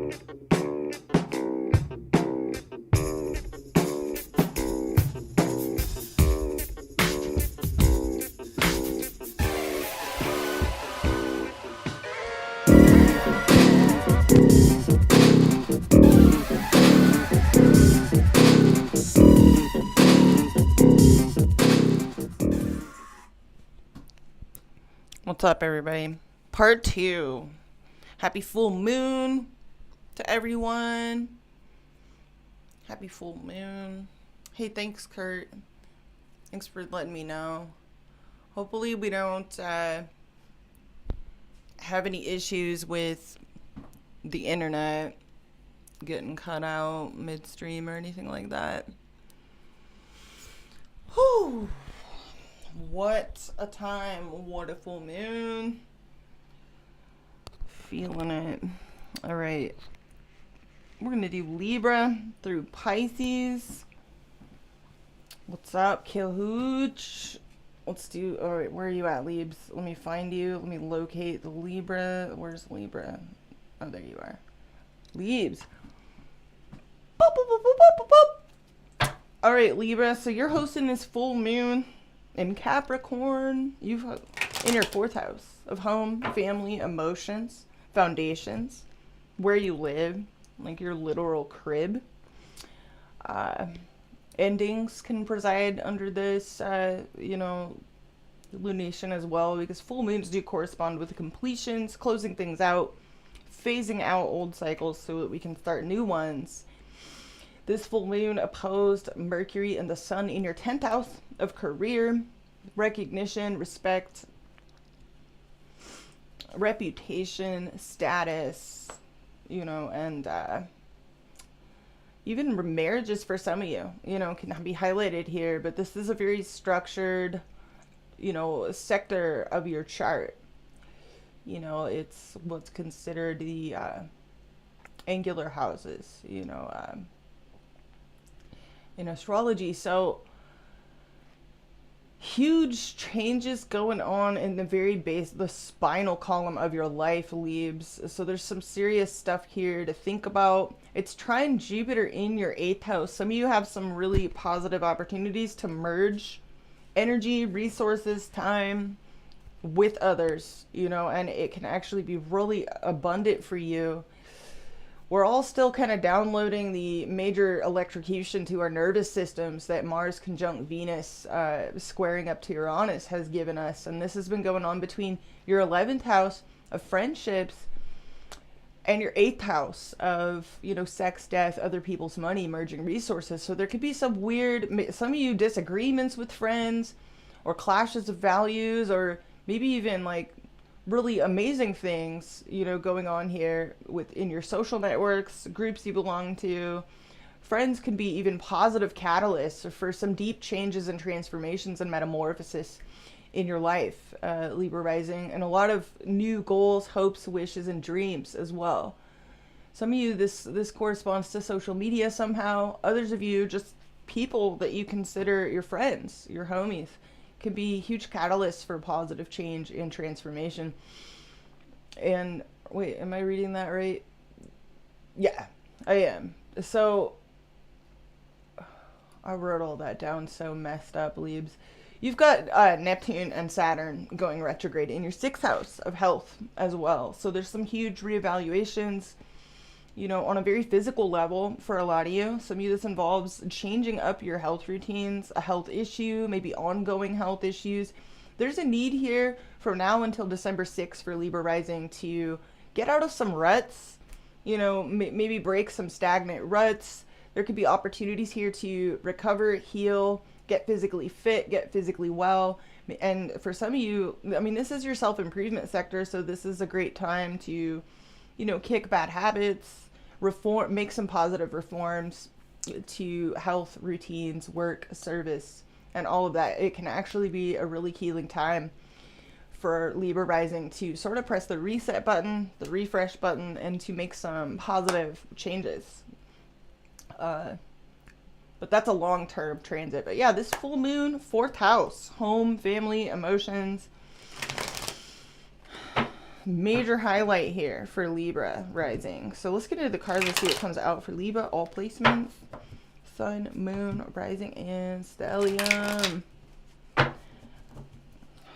What's up, everybody? Part 2. Happy full moon to everyone. Happy full moon. Hey, thanks, Kurt. Thanks for letting me know. Hopefully we don't have any issues with the internet getting cut out midstream or anything like that. Whew. What a time. What a full moon. Feeling it. All right. We're going to do Libra through Pisces. What's up, Kilhooch? Let's do, all right, where are you at, Libs? Let me find you. Let me locate the Libra. Where's Libra? Oh, there you are. Libs. Boop, boop, boop, boop, boop, boop. All right, Libra. So you're hosting this full moon in Capricorn. You've in your 4th house of home, family, emotions, foundations, where you live, like your literal crib. Endings can preside under this, lunation as well, because full moons do correspond with completions, closing things out, phasing out old cycles so that we can start new ones. This full moon opposed Mercury and the Sun in your 10th house of career, recognition, respect, reputation, status, and even marriages for some of you, can be highlighted here. But this is a very structured, sector of your chart. It's what's considered the angular houses, in astrology. So huge changes going on in the very base, the spinal column of your life, Libs. So there's some serious stuff here to think about. It's trine Jupiter in your 8th house. Some of you have some really positive opportunities to merge energy, resources, time with others, and it can actually be really abundant for you. We're all still kind of downloading the major electrocution to our nervous systems that Mars conjunct Venus squaring up to Uranus has given us. And this has been going on between your 11th house of friendships and your 8th house of, sex, death, other people's money, merging resources. So there could be some some of you disagreements with friends or clashes of values, or maybe even like really amazing things, going on here within your social networks, groups you belong to. Friends can be even positive catalysts for some deep changes and transformations and metamorphosis in your life, Libra rising, and a lot of new goals, hopes, wishes, and dreams as well. Some of you, this corresponds to social media somehow. Others of you, just people that you consider your friends, your homies, can be huge catalysts for positive change and transformation. And wait, am I reading that right? Yeah, I am. So I wrote all that down so messed up, Libs. You've got Neptune and Saturn going retrograde in your 6th house of health as well. So there's some huge reevaluations, on a very physical level for a lot of you. Some of you, this involves changing up your health routines, a health issue, maybe ongoing health issues. There's a need here from now until December 6th for Libra rising to get out of some ruts, maybe break some stagnant ruts. There could be opportunities here to recover, heal, get physically fit, get physically well. And for some of you, this is your self-improvement sector. So this is a great time to, kick bad habits, reform, make some positive reforms to health routines, work, service, and all of that. It can actually be a really healing time for Libra rising to sort of press the reset button, the refresh button, and to make some positive changes. But that's a long-term transit. But yeah, this full moon, 4th house, home, family, emotions. major highlight here for Libra rising. So let's get into the cards and see what comes out for Libra. All placements. Sun, Moon, Rising, and Stellium.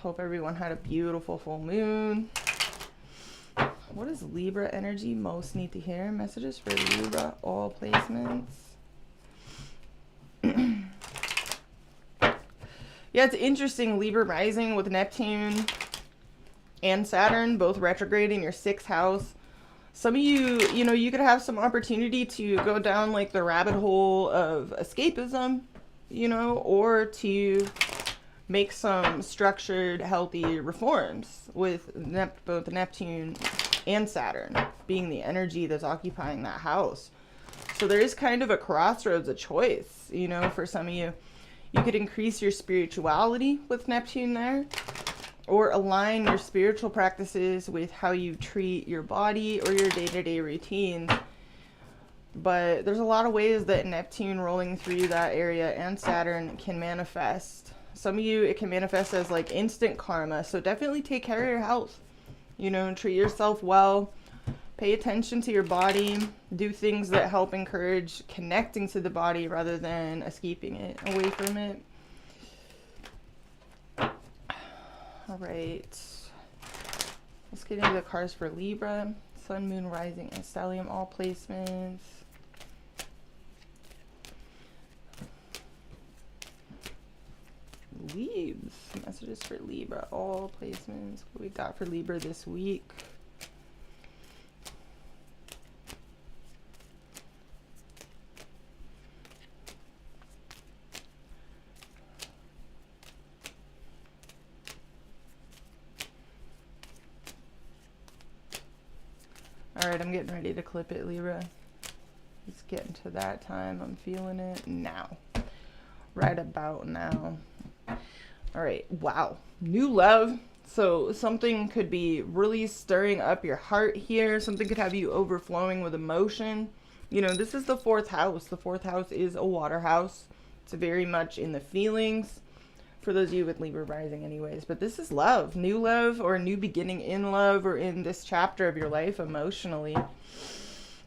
Hope everyone had a beautiful full moon. What does Libra energy most need to hear? Messages for Libra, all placements. Yeah, it's interesting. Libra rising with Neptune and Saturn both retrograde in your 6th house. Some of you, you know, you could have some opportunity to go down like the rabbit hole of escapism, you know, or to make some structured, healthy reforms with both Neptune and Saturn being the energy that's occupying that house. So there is kind of a crossroads, a choice, you know, for some of you. You could increase your spirituality with Neptune there, or align your spiritual practices with how you treat your body or your day-to-day routines. But there's a lot of ways that Neptune rolling through that area and Saturn can manifest. Some of you, it can manifest as like instant karma. So definitely take care of your health, you know, and treat yourself well. Pay attention to your body. Do things that help encourage connecting to the body rather than escaping it, away from it. All right. Let's get into the cards for Libra. Sun, Moon, Rising, and Stellium, all placements. Leaves. Messages for Libra, all placements. What we got for Libra this week? All right, I'm getting ready to clip it, Libra. It's getting to that time. I'm feeling it now. Right about now. All right, wow. New love. So something could be really stirring up your heart here. Something could have you overflowing with emotion. You know, this is the 4th house. The 4th house is a water house. It's very much in the feelings. For those of you with Libra rising anyways, but this is love, new love, or a new beginning in love, or in this chapter of your life emotionally.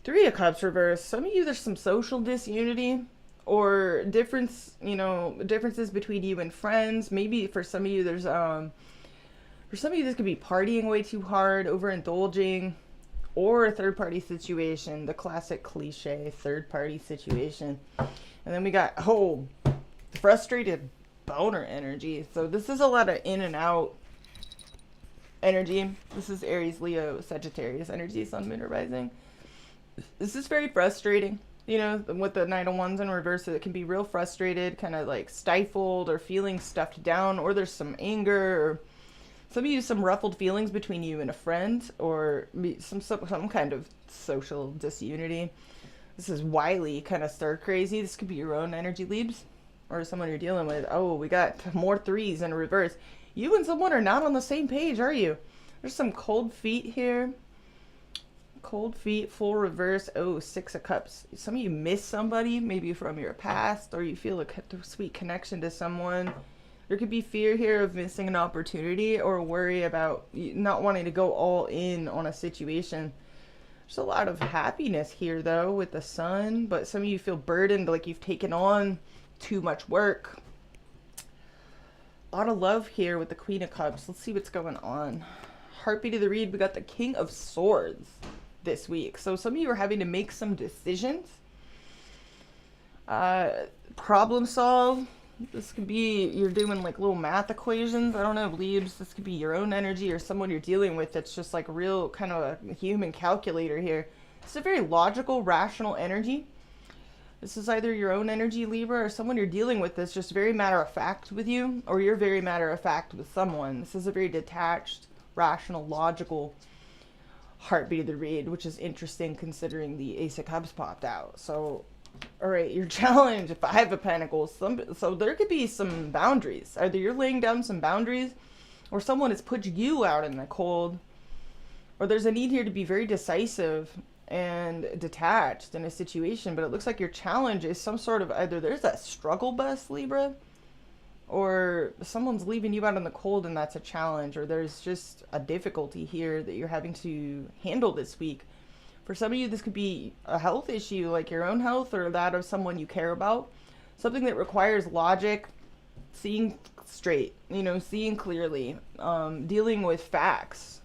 3 of Cups reverse. Some of you, there's some social disunity or differences between you and friends. Maybe for some of you, there's for some of you, this could be partying way too hard, overindulging, or a third-party situation, the classic cliche third-party situation. And then we got, frustrated boner energy. So this is a lot of in and out energy. This is Aries, Leo, Sagittarius energy, Sun, Moon, or Rising. This is very frustrating. You know, with the Knight of Wands in reverse, it can be real frustrated, kind of like stifled or feeling stuffed down, or there's some anger, or some of you, some ruffled feelings between you and a friend, or some kind of social disunity. This is wily, kind of stir crazy. This could be your own energy, Libs, or someone you're dealing with. Oh, we got more 3s in reverse. You and someone are not on the same page, are you? There's some cold feet here. Cold feet, full reverse. Oh, 6 of Cups. Some of you miss somebody, maybe from your past, or you feel a sweet connection to someone. There could be fear here of missing an opportunity, or worry about not wanting to go all in on a situation. There's a lot of happiness here, though, with the Sun, but some of you feel burdened, like you've taken on too much work. A lot of love here with the Queen of Cups. Let's see what's going on. Heartbeat of the read, we got the King of Swords this week. So some of you are having to make some decisions. Problem solve. This could be, you're doing like little math equations. I don't know, Leaves. This could be your own energy or someone you're dealing with that's just like real kind of a human calculator here. It's a very logical, rational energy. This is either your own energy, Libra, or someone you're dealing with that's just very matter-of-fact with you, or you're very matter-of-fact with someone. This is a very detached, rational, logical heartbeat of the read, which is interesting considering the Ace of Cups popped out. So, all right, your challenge, 5 of Pentacles. So there could be some boundaries. Either you're laying down some boundaries, or someone has put you out in the cold, or there's a need here to be very decisive and detached in a situation. But it looks like your challenge is some sort of, either there's that struggle bus, Libra, or someone's leaving you out in the cold and that's a challenge, or there's just a difficulty here that you're having to handle this week. For some of you, this could be a health issue, like your own health or that of someone you care about. Something that requires logic, seeing straight, you know, seeing clearly, dealing with facts.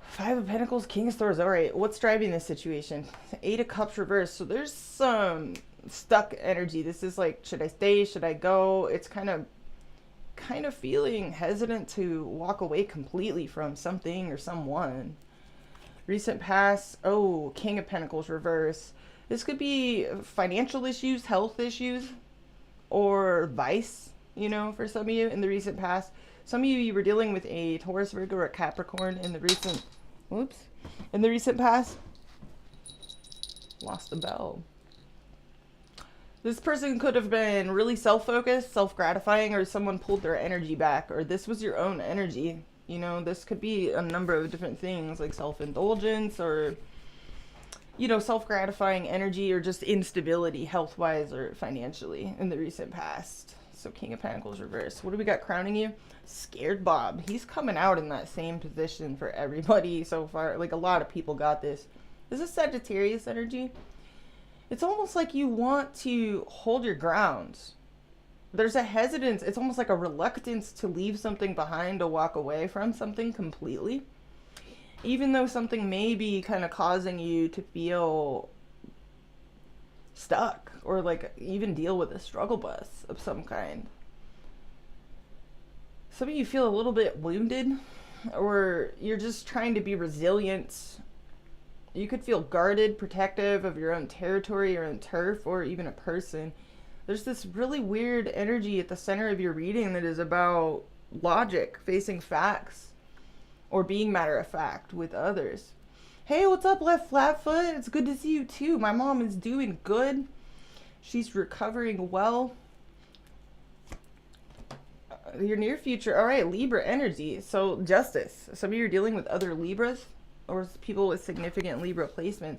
Five of Pentacles, King of Swords. All right, what's driving this situation? Eight of Cups reversed. So there's some stuck energy. This is like, should I stay? Should I go? It's kind of feeling hesitant to walk away completely from something or someone. Recent past. Oh, King of Pentacles reverse. This could be financial issues, health issues, or vice, you know, for some of you in the recent past. Some of you were dealing with a Taurus, Virgo, or a Capricorn in the recent, in the recent past. Lost the bell. This person could have been really self-focused, self-gratifying, or someone pulled their energy back, or this was your own energy. You know, this could be a number of different things, like self-indulgence, or, you know, self-gratifying energy, or just instability health-wise or financially in the recent past. So King of Pentacles reverse. What do we got crowning you? Scared Bob. He's coming out in that same position for everybody so far. Like, a lot of people got this. This is Sagittarius energy. It's almost like you want to hold your ground. There's a hesitance. It's almost like a reluctance to leave something behind, to walk away from something completely. Even though something may be kind of causing you to feel stuck, or like even deal with a struggle bus of some kind. Some of you feel a little bit wounded, or you're just trying to be resilient. You could feel guarded, protective of your own territory, your own turf, or even a person. There's this really weird energy at the center of your reading that is about logic, facing facts, or being matter of fact with others. Hey, what's up, Left Flatfoot? It's good to see you too. My mom is doing good. She's recovering well. Your near future. All right, Libra energy. So justice. Some of you are dealing with other Libras, or people with significant Libra placements.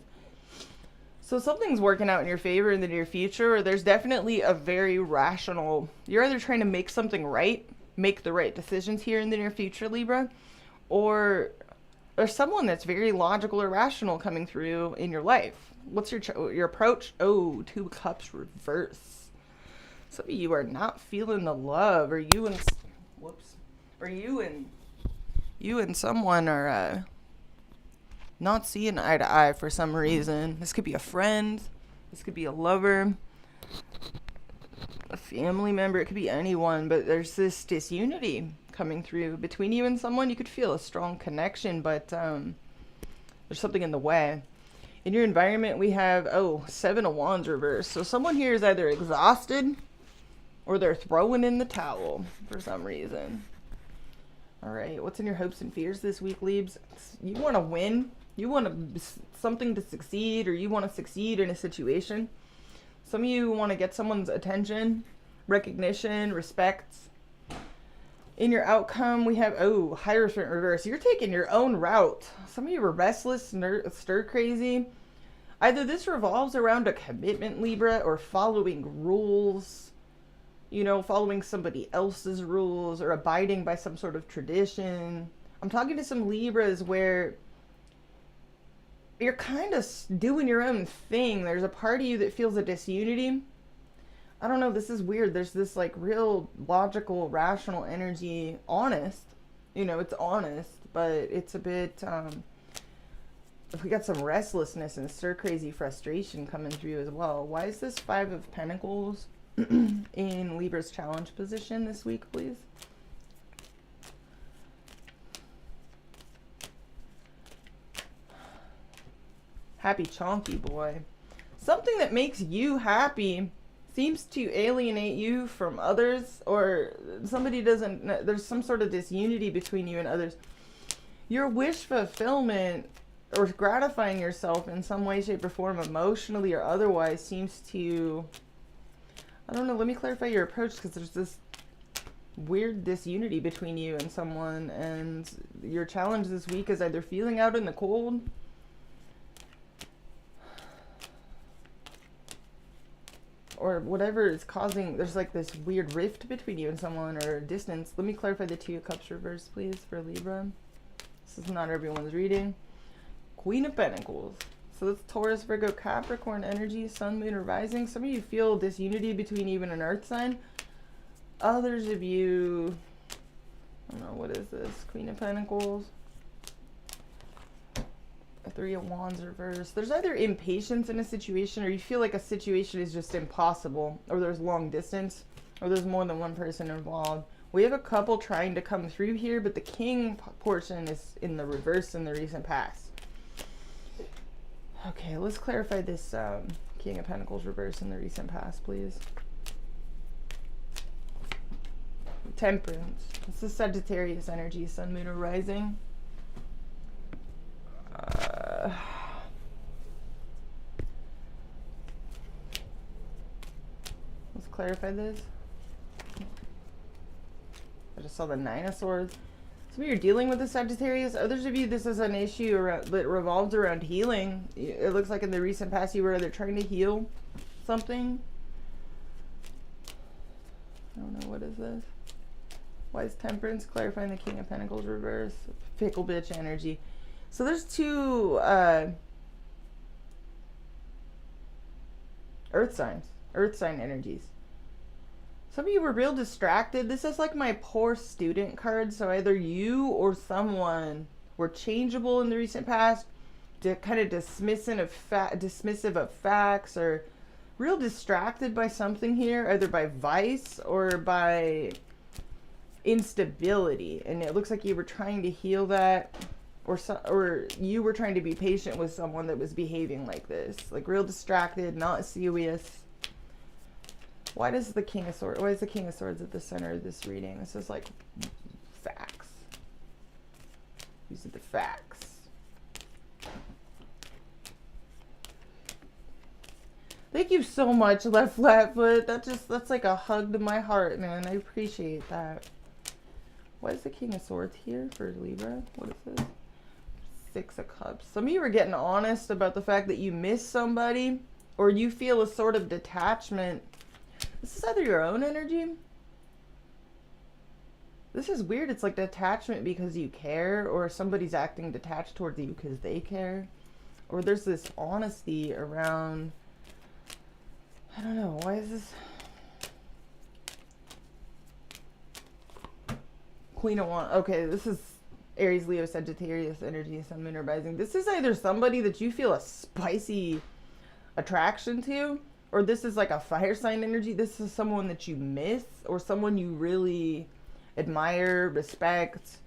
So something's working out in your favor in the near future, or there's definitely a very rational, you're either trying to make something right, make the right decisions here in the near future, Libra, or there's someone that's very logical or rational coming through in your life. What's your approach? Oh, Two of Cups reverse. Some of you are not feeling the love, or you and someone are not seeing eye to eye for some reason. This could be a friend, this could be a lover, a family member, it could be anyone, but there's this disunity coming through between you and someone. You could feel a strong connection, but there's something in the way. In your environment, we have, Seven of Wands reversed. So someone here is either exhausted, or they're throwing in the towel for some reason. All right, what's in your hopes and fears this week, Leaves? You want to win. You want something to succeed, or you want to succeed in a situation. Some of you want to get someone's attention, recognition, respect. In your outcome, we have, Hierophant reverse. You're taking your own route. Some of you are restless, stir crazy. Either this revolves around a commitment, Libra, or following rules, you know, following somebody else's rules, or abiding by some sort of tradition. I'm talking to some Libras where you're kind of doing your own thing. There's a part of you that feels a disunity. I don't know, this is weird. There's this like real logical, rational energy, honest. You know, it's honest, but it's a bit, we got some restlessness and stir crazy frustration coming through as well. Why is this Five of Pentacles in Libra's challenge position this week, please? Happy chonky boy. Something that makes you happy seems to alienate you from others, or somebody doesn't, there's some sort of disunity between you and others. Your wish fulfillment, or gratifying yourself in some way, shape, or form, emotionally or otherwise, seems to, I don't know, let me clarify your approach, because there's this weird disunity between you and someone, and your challenge this week is either feeling out in the cold, or whatever is causing, there's like this weird rift between you and someone, or distance. Let me clarify the Two of Cups reverse, please, for Libra. This is not everyone's reading. Queen of Pentacles. So that's Taurus, Virgo, Capricorn energy, Sun, Moon, or Rising. Some of you feel disunity between even an earth sign. Others of you, I don't know, what is this? Queen of Pentacles. Three of Wands reverse. There's either impatience in a situation, or you feel like a situation is just impossible, or there's long distance, or there's more than one person involved. We have a couple trying to come through here, but the king portion is in the reverse in the recent past. Okay, let's clarify this King of Pentacles reverse in the recent past, please. Temperance. This is Sagittarius energy, Sun, Moon, or Rising. Let's clarify this. I just saw the Nine of Swords. Some of you are dealing with the Sagittarius. Others of you, this is an issue that revolves around healing. It looks like in the recent past you were either trying to heal something. I don't know, what is this? Wise Temperance, clarifying the King of Pentacles reverse. Fickle bitch energy. So there's two earth sign energies. Some of you were real distracted. This is like my poor student card. So either you or someone were changeable in the recent past, kind of dismissive of facts, or real distracted by something here, either by vice or by instability. And it looks like you were trying to heal that. Or you were trying to be patient with someone that was behaving like this. Like real distracted, not serious. Why does the King of Swords, why is the King of Swords at the center of this reading? This is like facts. These are the facts. Thank you so much, Left Flatfoot. That's like a hug to my heart, man. I appreciate that. Why is the King of Swords here for Libra? What is this? Six of Cups. Some of you are getting honest about the fact that you miss somebody, or you feel a sort of detachment. This is either your own energy. This is weird. It's like detachment because you care, or somebody's acting detached towards you because they care. Or there's this honesty around, I don't know, why is this? Queen of Wands. Okay, this is Aries, Leo, Sagittarius energy, Sun, Moon, or Rising. This is either somebody that you feel a spicy attraction to, or this is like a fire sign energy. This is someone that you miss, or someone you really admire, respect.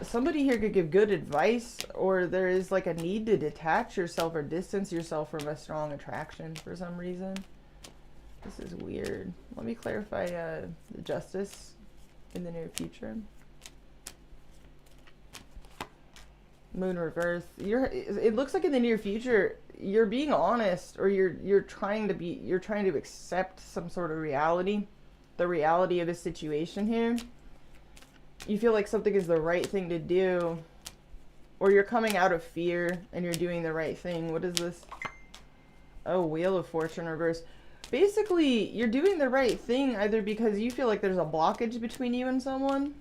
Somebody here could give good advice, or there is like a need to detach yourself or distance yourself from a strong attraction for some reason. This is weird. Let me clarify the Justice in the near future. Moon reverse. It looks like in the near future you're being honest, or you're trying to accept some sort of reality, the reality of a situation here. You feel like something is the right thing to do, or you're coming out of fear and you're doing the right thing. What is this? Oh, Wheel of Fortune reverse. Basically, you're doing the right thing either because you feel like there's a blockage between you and someone.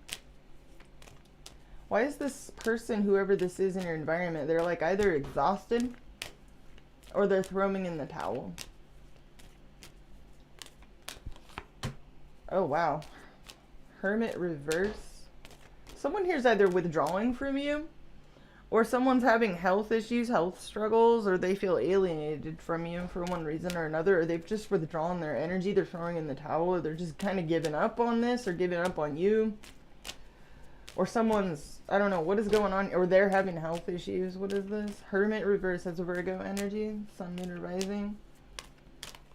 Why is this person, whoever this is in your environment, they're like either exhausted or they're throwing in the towel? Oh, wow. Hermit reverse. Someone here's either withdrawing from you, or someone's having health issues, health struggles, or they feel alienated from you for one reason or another, or they've just withdrawn their energy, they're throwing in the towel, or they're just kind of giving up on this, or giving up on you. Or someone's, I don't know, what is going on, or they're having health issues. What is this? Hermit reverse has a Virgo energy, Sun, Moon, or Rising.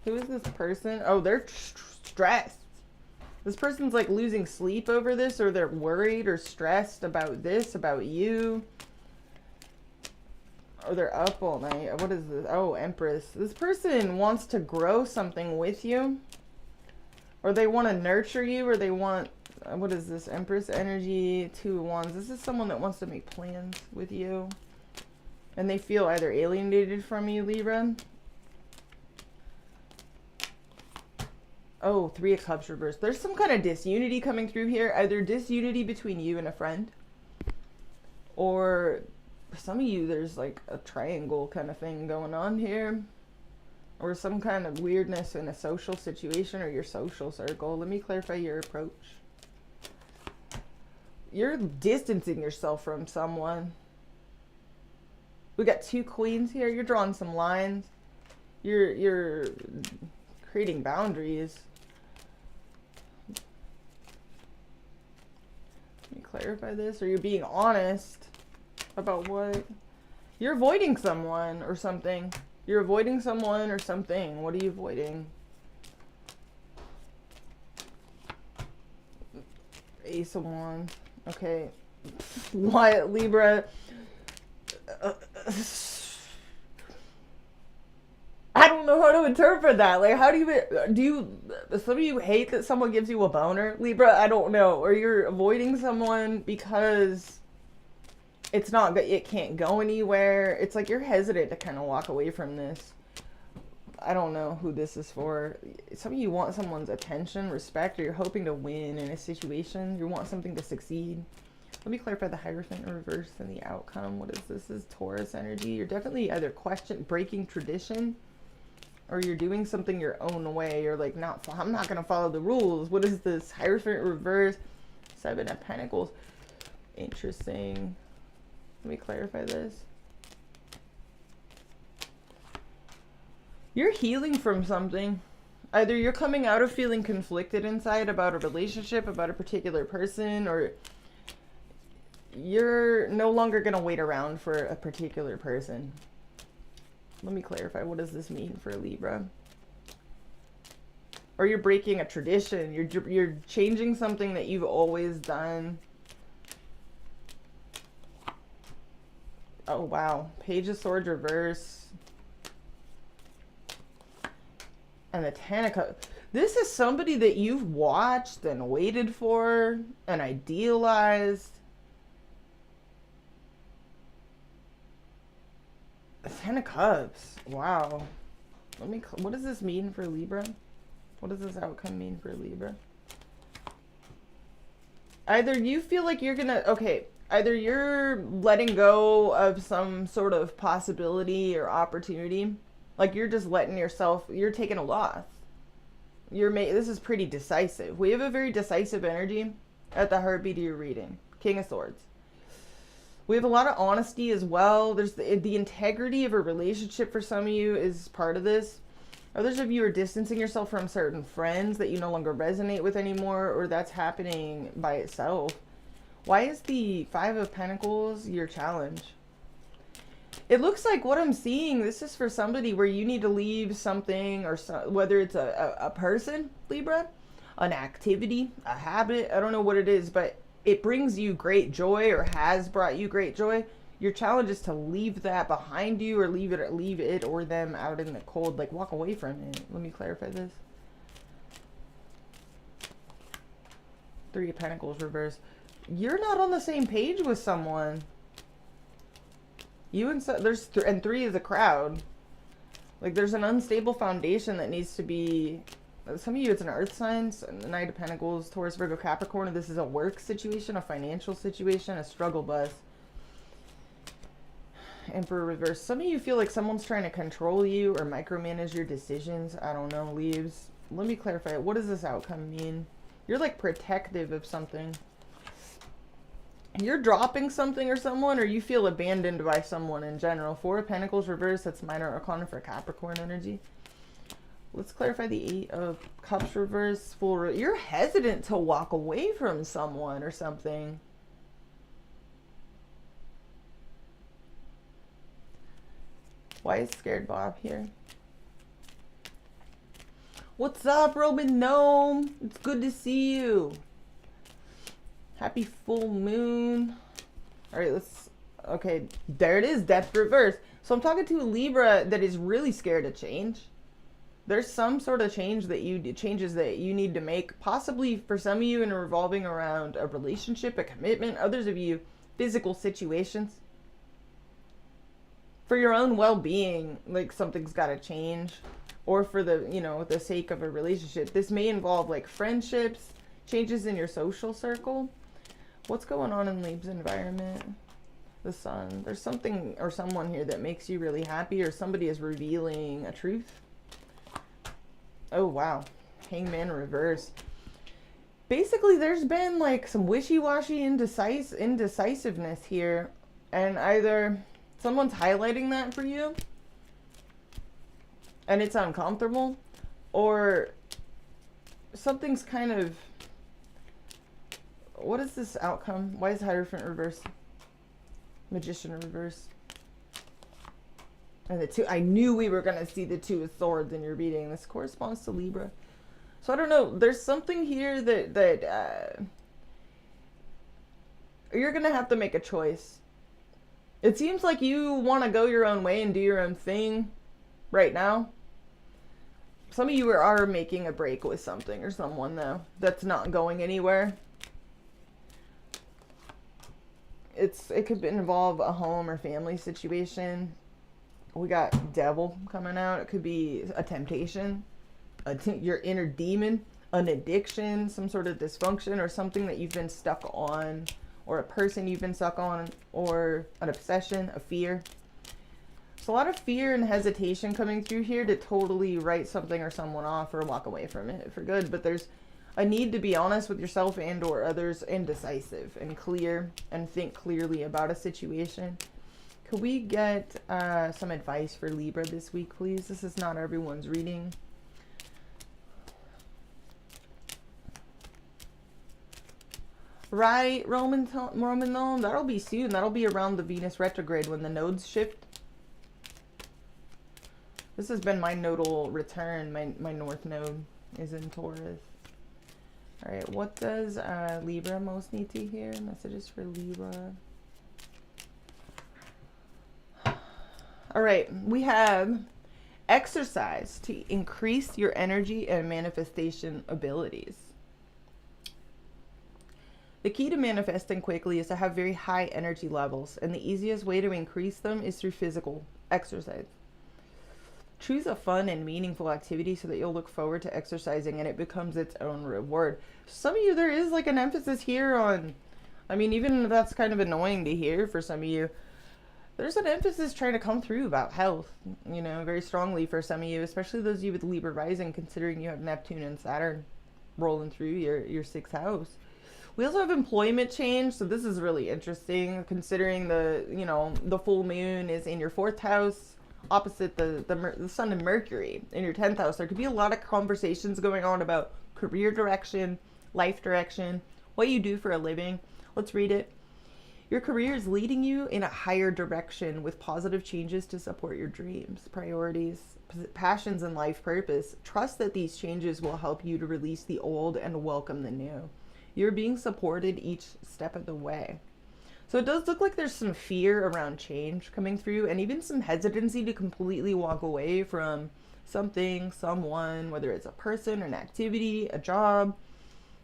Who is this person? Oh, they're stressed. This person's like losing sleep over this, or they're worried or stressed about this, about you. Or they're up all night. What is this? Oh, Empress. This person wants to grow something with you, or they want to nurture you, or they want, what is this? Empress energy, Two of Wands. This is someone that wants to make plans with you, and they feel either alienated from you, Libra. Oh, Three of Cups reversed. There's some kind of disunity coming through here. Either disunity between you and a friend, or some of you, there's like a triangle kind of thing going on here, or some kind of weirdness in a social situation or your social circle. Let me clarify your approach. You're distancing yourself from someone. We got two queens here. You're drawing some lines. You're creating boundaries. Let me clarify this. Or you're being honest about what you're avoiding someone or something. You're avoiding someone or something. What are you avoiding? Ace of Wands. Okay. What, Libra? I don't know how to interpret that. Like, how do you, some of you hate that someone gives you a boner, Libra? I don't know. Or you're avoiding someone because it's not, it can't go anywhere. It's like you're hesitant to kind of walk away from this. I don't know who this is for. Some of you want someone's attention, respect, or you're hoping to win in a situation. You want something to succeed. Let me clarify the Hierophant in reverse and the outcome. What is this? This is Taurus energy. You're definitely either breaking tradition, or you're doing something your own way. You're like, I'm not going to follow the rules. What is this? Hierophant reverse, Seven of Pentacles. Interesting. Let me clarify this. You're healing from something. Either you're coming out of feeling conflicted inside about a relationship, about a particular person, or you're no longer going to wait around for a particular person. Let me clarify. What does this mean for Libra? Or you're breaking a tradition. You're changing something that you've always done. Oh, wow. Page of Swords reverse. And the Ten of Cups. This is somebody that you've watched and waited for and idealized. The Ten of Cups. Wow. What does this mean for Libra? What does this outcome mean for Libra? Either you feel like you're gonna, either you're letting go of some sort of possibility or opportunity. Like you're just letting yourself, you're taking a loss. This is pretty decisive. We have a very decisive energy at the heartbeat of your reading. King of Swords. We have a lot of honesty as well. There's the integrity of a relationship for some of you is part of this. Others of you are distancing yourself from certain friends that you no longer resonate with anymore, or that's happening by itself. Why is the Five of Pentacles your challenge? It looks like what I'm seeing, this is for somebody where you need to leave something, or whether it's a person, Libra, an activity, a habit, I don't know what it is, but it brings you great joy or has brought you great joy. Your challenge is to leave that behind you, or leave it or them out in the cold, like walk away from it. Let me clarify this. Three of Pentacles reverse. You're not on the same page with someone. You and and three is a crowd. Like there's an unstable foundation that needs to be. Some of you, it's an earth sign, the Knight of Pentacles, Taurus, Virgo, Capricorn. This is a work situation, a financial situation, a struggle bus. Emperor reverse. Some of you feel like someone's trying to control you or micromanage your decisions. I don't know, leaves. Let me clarify it. What does this outcome mean? You're like protective of something. You're dropping something or someone, or you feel abandoned by someone in general. Four of Pentacles reverse. That's minor arcana for Capricorn energy. Let's clarify the Eight of Cups reverse. You're hesitant to walk away from someone or something. Why is Scared Bob here? What's up, Robin Gnome? It's good to see you. Happy full moon. All right, okay, there it is, Death reverse. So I'm talking to a Libra that is really scared of change. There's some sort of changes that you need to make, possibly for some of you in revolving around a relationship, a commitment, others of you, physical situations. For your own well-being, like something's got to change. or for the, you know, the sake of a relationship. This may involve like friendships, changes in your social circle. What's going on in Lib's environment? The sun. There's something or someone here that makes you really happy, or somebody is revealing a truth. Oh, wow. Hangman reverse. Basically, there's been like some wishy-washy indecisiveness here, and either someone's highlighting that for you and it's uncomfortable, or something's kind of, what is this outcome? Why is Hierophant reverse? Magician reverse. And the two, I knew we were going to see the Two of Swords in your reading. This corresponds to Libra. So I don't know. There's something here that you're going to have to make a choice. It seems like you want to go your own way and do your own thing right now. Some of you are making a break with something or someone, though, that's not going anywhere. It could involve a home or family situation. We got devil coming out. It could be a temptation, your inner demon, an addiction, some sort of dysfunction, or something that you've been stuck on, or a person you've been stuck on, or an obsession, a fear. There's a lot of fear and hesitation coming through here to totally write something or someone off or walk away from it for good. But there's a need to be honest with yourself and or others, and decisive and clear, and think clearly about a situation. Could we get some advice for Libra this week, please? This is not everyone's reading. Right, Roman gnome, that'll be soon. That'll be around the Venus retrograde when the nodes shift. This has been my nodal return. My north node is in Taurus. All right, what does Libra most need to hear? Messages for Libra. All right, we have exercise to increase your energy and manifestation abilities. The key to manifesting quickly is to have very high energy levels, and the easiest way to increase them is through physical exercise. Choose a fun and meaningful activity so that you'll look forward to exercising and it becomes its own reward. Some of you, there is like an emphasis here on, I mean, even if that's kind of annoying to hear for some of you, there's an emphasis trying to come through about health, you know, very strongly for some of you, especially those of you with Libra rising, considering you have Neptune and Saturn rolling through your sixth house. We also have employment change, so this is really interesting, considering the, you know, the full moon is in your fourth house, opposite the sun and Mercury in your 10th house. There could be a lot of conversations going on about career direction, life direction, what you do for a living. Let's read it. Your career is leading you in a higher direction with positive changes to support your dreams, priorities, passions, and life purpose. Trust that these changes will help you to release the old and welcome the new. You're being supported each step of the way. So it does look like there's some fear around change coming through, and even some hesitancy to completely walk away from something, someone, whether it's a person, an activity, a job,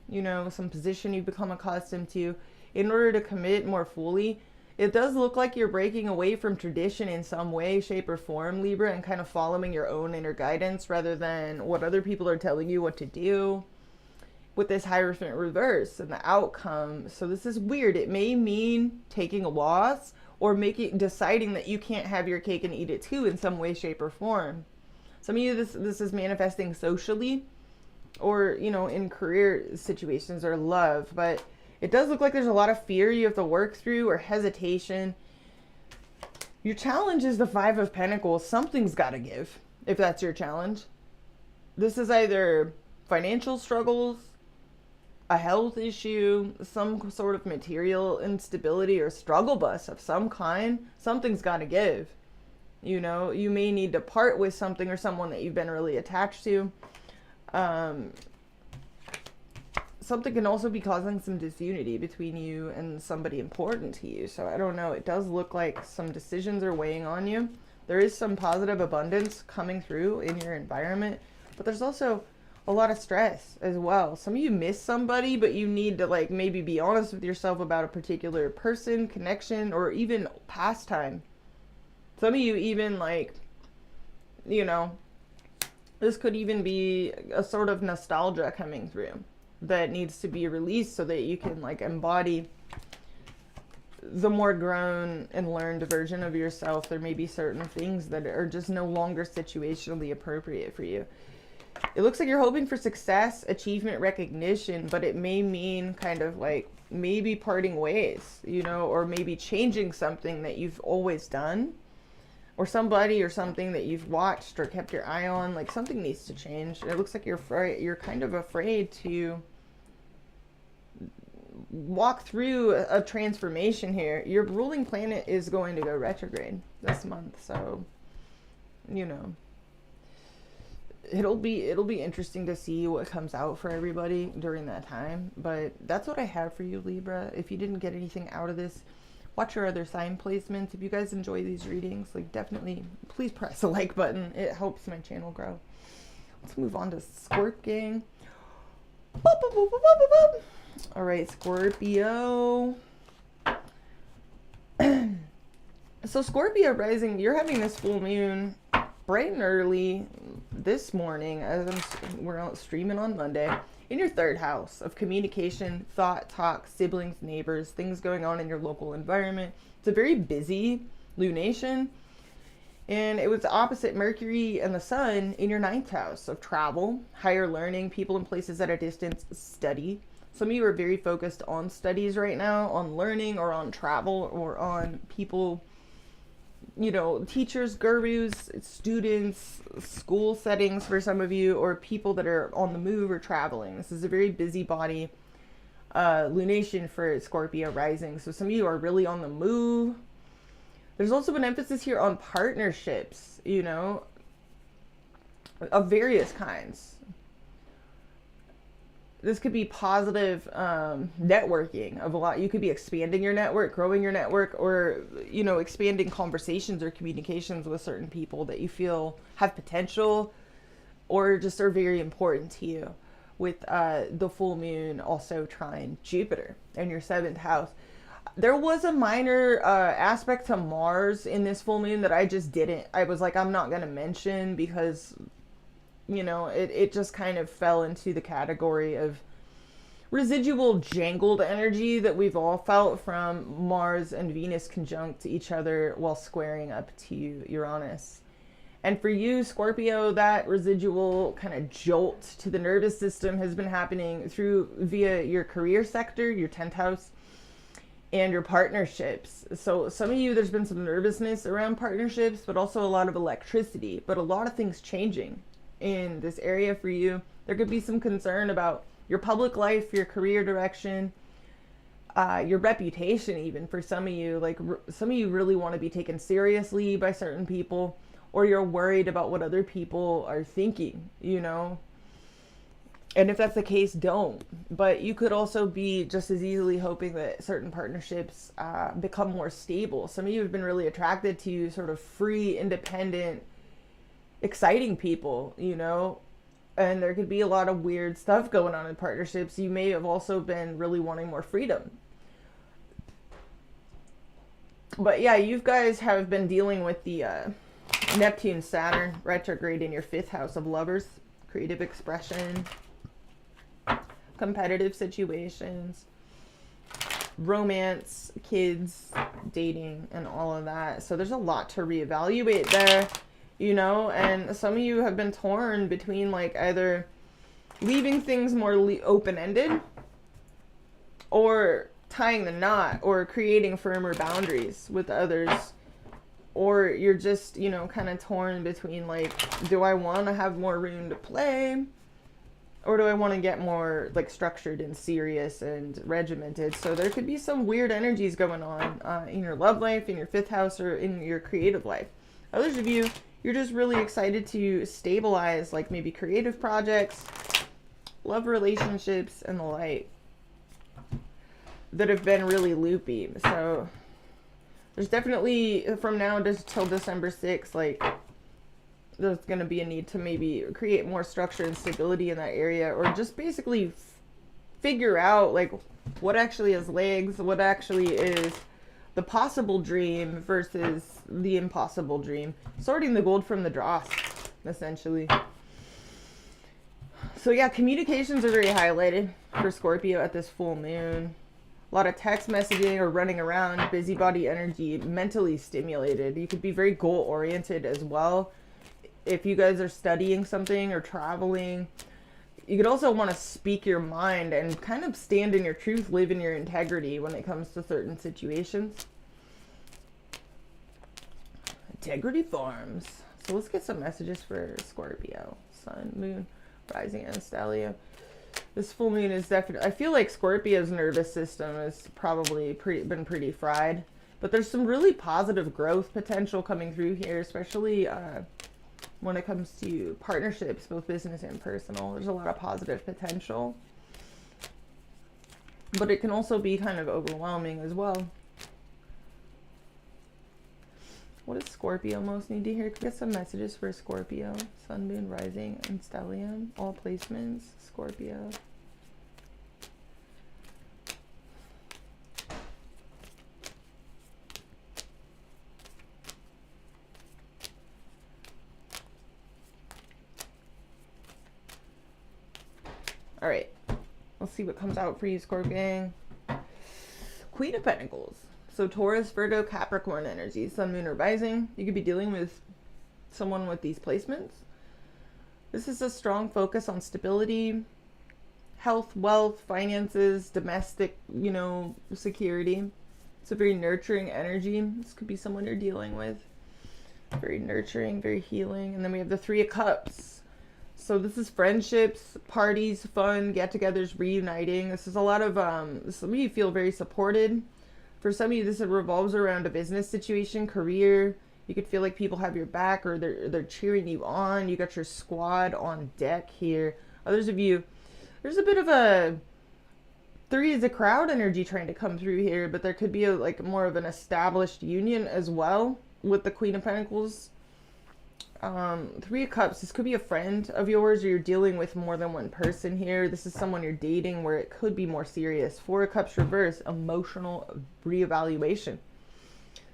you know, some position you've become accustomed to, in order to commit more fully. It does look like you're breaking away from tradition in some way, shape, or form, Libra, and kind of following your own inner guidance rather than what other people are telling you what to do. With this Hierophant reverse and the outcome. So this is weird. It may mean taking a loss or deciding that you can't have your cake and eat it too in some way, shape, or form. Some of you, this is manifesting socially or, you know, in career situations or love. But it does look like there's a lot of fear you have to work through or hesitation. Your challenge is the Five of Pentacles. Something's got to give if that's your challenge. This is either financial struggles, a health issue, some sort of material instability or struggle bus of some kind. Something's got to give. You know, you may need to part with something or someone that you've been really attached to. Something can also be causing some disunity between you and somebody important to you. So I don't know. It does look like some decisions are weighing on you. There is some positive abundance coming through in your environment, but there's also a lot of stress as well. Some of you miss somebody, but you need to like maybe be honest with yourself about a particular person, connection, or even pastime. Some of you even like, you know, This could even be a sort of nostalgia coming through that needs to be released so that you can like embody the more grown and learned version of yourself. There may be certain things that are just no longer situationally appropriate for you. It looks like you're hoping for success, achievement, recognition, but it may mean kind of like maybe parting ways, you know, or maybe changing something that you've always done, or somebody or something that you've watched or kept your eye on. Like something needs to change. It looks like you're kind of afraid to walk through a transformation here. Your ruling planet is going to go retrograde this month, so you know, it'll be interesting to see what comes out for everybody during that time. But that's what I have for you, Libra. If you didn't get anything out of this, watch your other sign placements. If you guys enjoy these readings, like definitely please press the like button. It helps my channel grow. Let's move on to Scorp gang. Boop, boop, boop, boop, boop, boop. All right, Scorpio. So Scorpio rising, you're having this full moon bright and early this morning as we're out streaming on Monday in your third house of communication, thought, talk, siblings, neighbors, things going on in your local environment. It's a very busy lunation. And it was opposite Mercury and the Sun in your ninth house of travel, higher learning, people and places at a distance, study. Some of you are very focused on studies right now, on learning or on travel or on people, you know, teachers, gurus, students, school settings for some of you, or people that are on the move or traveling. This is a very busybody lunation for Scorpio rising. So some of you are really on the move. There's also an emphasis here on partnerships, you know, of various kinds. This could be positive networking of a lot. You could be expanding your network, growing your network, or, you know, expanding conversations or communications with certain people that you feel have potential or just are very important to you. With the full moon also trine Jupiter in your seventh house. There was a minor aspect to Mars in this full moon that I was like, I'm not going to mention because, you know, it just kind of fell into the category of residual jangled energy that we've all felt from Mars and Venus conjunct each other while squaring up to Uranus. And for you, Scorpio, that residual kind of jolt to the nervous system has been happening via your career sector, your 10th house, and your partnerships. So some of you, there's been some nervousness around partnerships, but also a lot of electricity, but a lot of things changing in this area for you. There could be some concern about your public life, your career direction, your reputation even for some of you. Like some of you really want to be taken seriously by certain people, or you're worried about what other people are thinking, you know. And if that's the case, don't. But you could also be just as easily hoping that certain partnerships become more stable. Some of you have been really attracted to sort of free, independent, exciting people, you know. And there could be a lot of weird stuff going on in partnerships. You may have also been really wanting more freedom. But yeah, you guys have been dealing with the Neptune, Saturn retrograde in your fifth house of lovers, creative expression, competitive situations, romance, kids, dating, and all of that. So there's a lot to reevaluate there, you know. And some of you have been torn between like either leaving things more open-ended or tying the knot or creating firmer boundaries with others. Or you're just, you know, kind of torn between like, do I want to have more room to play? Or do I want to get more like structured and serious and regimented? So there could be some weird energies going on in your love life, in your fifth house, or in your creative life. Others of you, you're just really excited to stabilize like maybe creative projects, love relationships, and the like that have been really loopy. So there's definitely, from now till December 6th, like, there's going to be a need to maybe create more structure and stability in that area, or just basically figure out, like, what actually has legs, what actually is the possible dream versus the impossible dream. Sorting the gold from the dross, essentially. So yeah, communications are very highlighted for Scorpio at this full moon. A lot of text messaging or running around, busybody energy, mentally stimulated. You could be very goal oriented as well. If you guys are studying something or traveling, you could also want to speak your mind and kind of stand in your truth, live in your integrity when it comes to certain situations. Integrity Farms. So let's get some messages for Scorpio. Sun, Moon, Rising, and Stellium. This full moon is definitely... I feel like Scorpio's nervous system has probably been pretty fried. But there's some really positive growth potential coming through here, especially when it comes to partnerships, both business and personal. There's a lot of positive potential. But it can also be kind of overwhelming as well. What does Scorpio most need to hear? Could get some messages for Scorpio. Sun, Moon, Rising, and Stellium. All placements. Scorpio. All right, let's see what comes out for you, Scorpion. Queen of Pentacles. So Taurus, Virgo, Capricorn energy, Sun, Moon, or Rising. You could be dealing with someone with these placements. This is a strong focus on stability, health, wealth, finances, domestic, security. It's a very nurturing energy. This could be someone you're dealing with. Very nurturing, very healing. And then we have the Three of Cups. So this is friendships, parties, fun, get-togethers, reuniting. This is a lot of, some of you feel very supported. For some of you, this revolves around a business situation, career. You could feel like people have your back or they're cheering you on. You got your squad on deck here. Others of you, there's a bit of a Three is a crowd energy trying to come through here, but there could be more of an established union as well with the Queen of Pentacles. Three of Cups, this could be a friend of yours, or you're dealing with more than one person here. This is someone you're dating where it could be more serious. Four of Cups reverse, emotional reevaluation.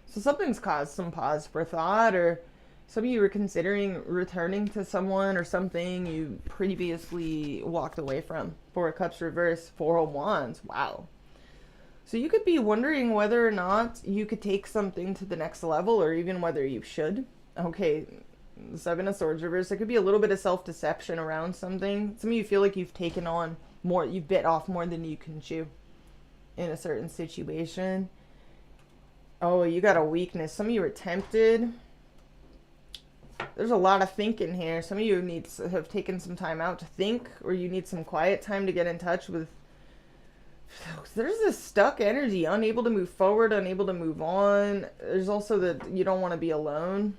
So something's caused some pause for thought, or some of you were considering returning to someone or something you previously walked away from. Four of Cups reverse, Four of Wands. Wow. So you could be wondering whether or not you could take something to the next level, or even whether you should. Okay. Seven of Swords reverse. There could be a little bit of self-deception around something. Some of you feel like you've taken on more, you've bit off more than you can chew in a certain situation. Oh, you got a weakness. Some of you are tempted. There's a lot of thinking here. Some of you have taken some time out to think, or you need some quiet time to get in touch with. There's this stuck energy, unable to move forward, unable to move on. There's also that you don't want to be alone.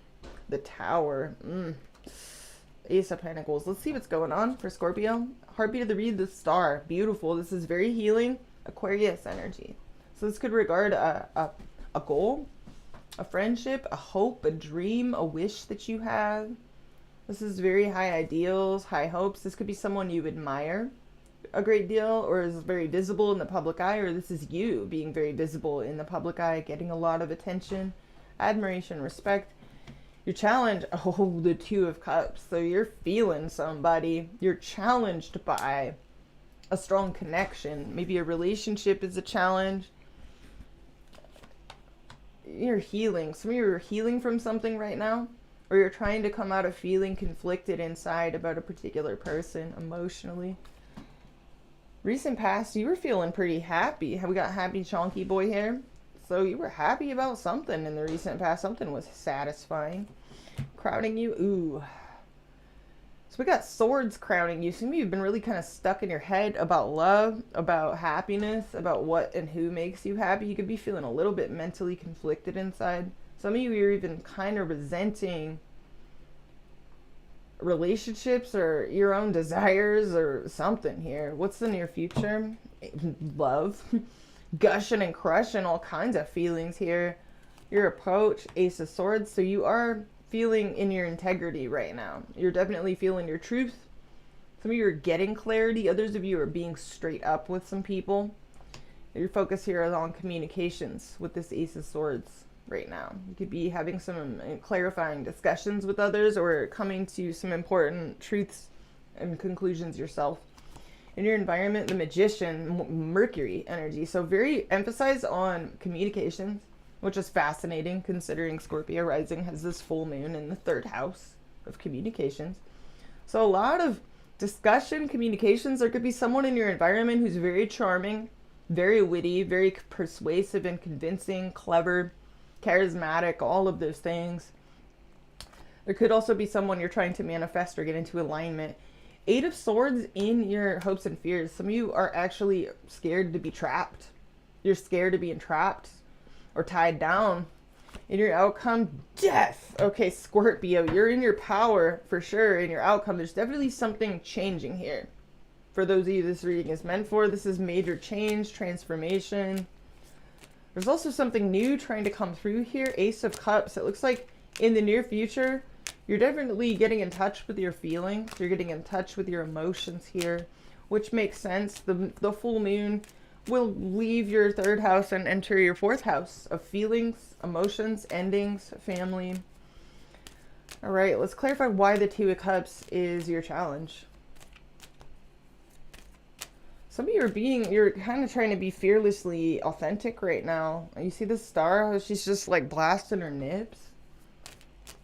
The Tower. Ace of Pentacles. Let's see what's going on for Scorpio. Heartbeat of the Reed, the Star. Beautiful. This is very healing. Aquarius energy. So this could regard a goal, a friendship, a hope, a dream, a wish that you have. This is very high ideals, high hopes. This could be someone you admire a great deal, or is very visible in the public eye, or this is you being very visible in the public eye, getting a lot of attention, admiration, respect. Your challenge, oh, the Two of Cups. So you're feeling somebody. You're challenged by a strong connection. Maybe a relationship is a challenge. You're healing. Some of you are healing from something right now, or you're trying to come out of feeling conflicted inside about a particular person emotionally. Recent past, you were feeling pretty happy. We got happy chonky boy here. So you were happy about something in the recent past. Something was satisfying. Crowding you. Ooh. So we got Swords crowning you. Some of you have been really kind of stuck in your head about love, about happiness, about what and who makes you happy. You could be feeling a little bit mentally conflicted inside. Some of you are even kind of resenting relationships or your own desires or something here. What's the near future? Love. Gushing and crushing, all kinds of feelings here. Your approach, Ace of Swords. So you are feeling in your integrity right now. You're definitely feeling your truth. Some of you are getting clarity. Others of you are being straight up with some people. Your focus here is on communications with this Ace of Swords right now. You could be having some clarifying discussions with others, or coming to some important truths and conclusions yourself. In your environment, the Magician, Mercury energy. So very emphasized on communications, which is fascinating considering Scorpio rising has this full moon in the 3rd house of communications. So a lot of discussion, communications. There could be someone in your environment who's very charming, very witty, very persuasive and convincing, clever, charismatic, all of those things. There could also be someone you're trying to manifest or get into alignment. 8 of Swords in your hopes and fears. Some of you are actually scared to be trapped. You're scared to be entrapped or tied down. In your outcome, death. Okay, Scorpio, you're in your power for sure. In your outcome, there's definitely something changing here. For those of you this reading is meant for, this is major change, transformation. There's also something new trying to come through here. Ace of Cups. It looks like in the near future, you're definitely getting in touch with your feelings. You're getting in touch with your emotions here, which makes sense. The full moon will leave your 3rd house and enter your 4th house of feelings, emotions, endings, family. All right, let's clarify why the 2 of Cups is your challenge. Some of you you're kind of trying to be fearlessly authentic right now. You see the star? She's just like blasting her nips.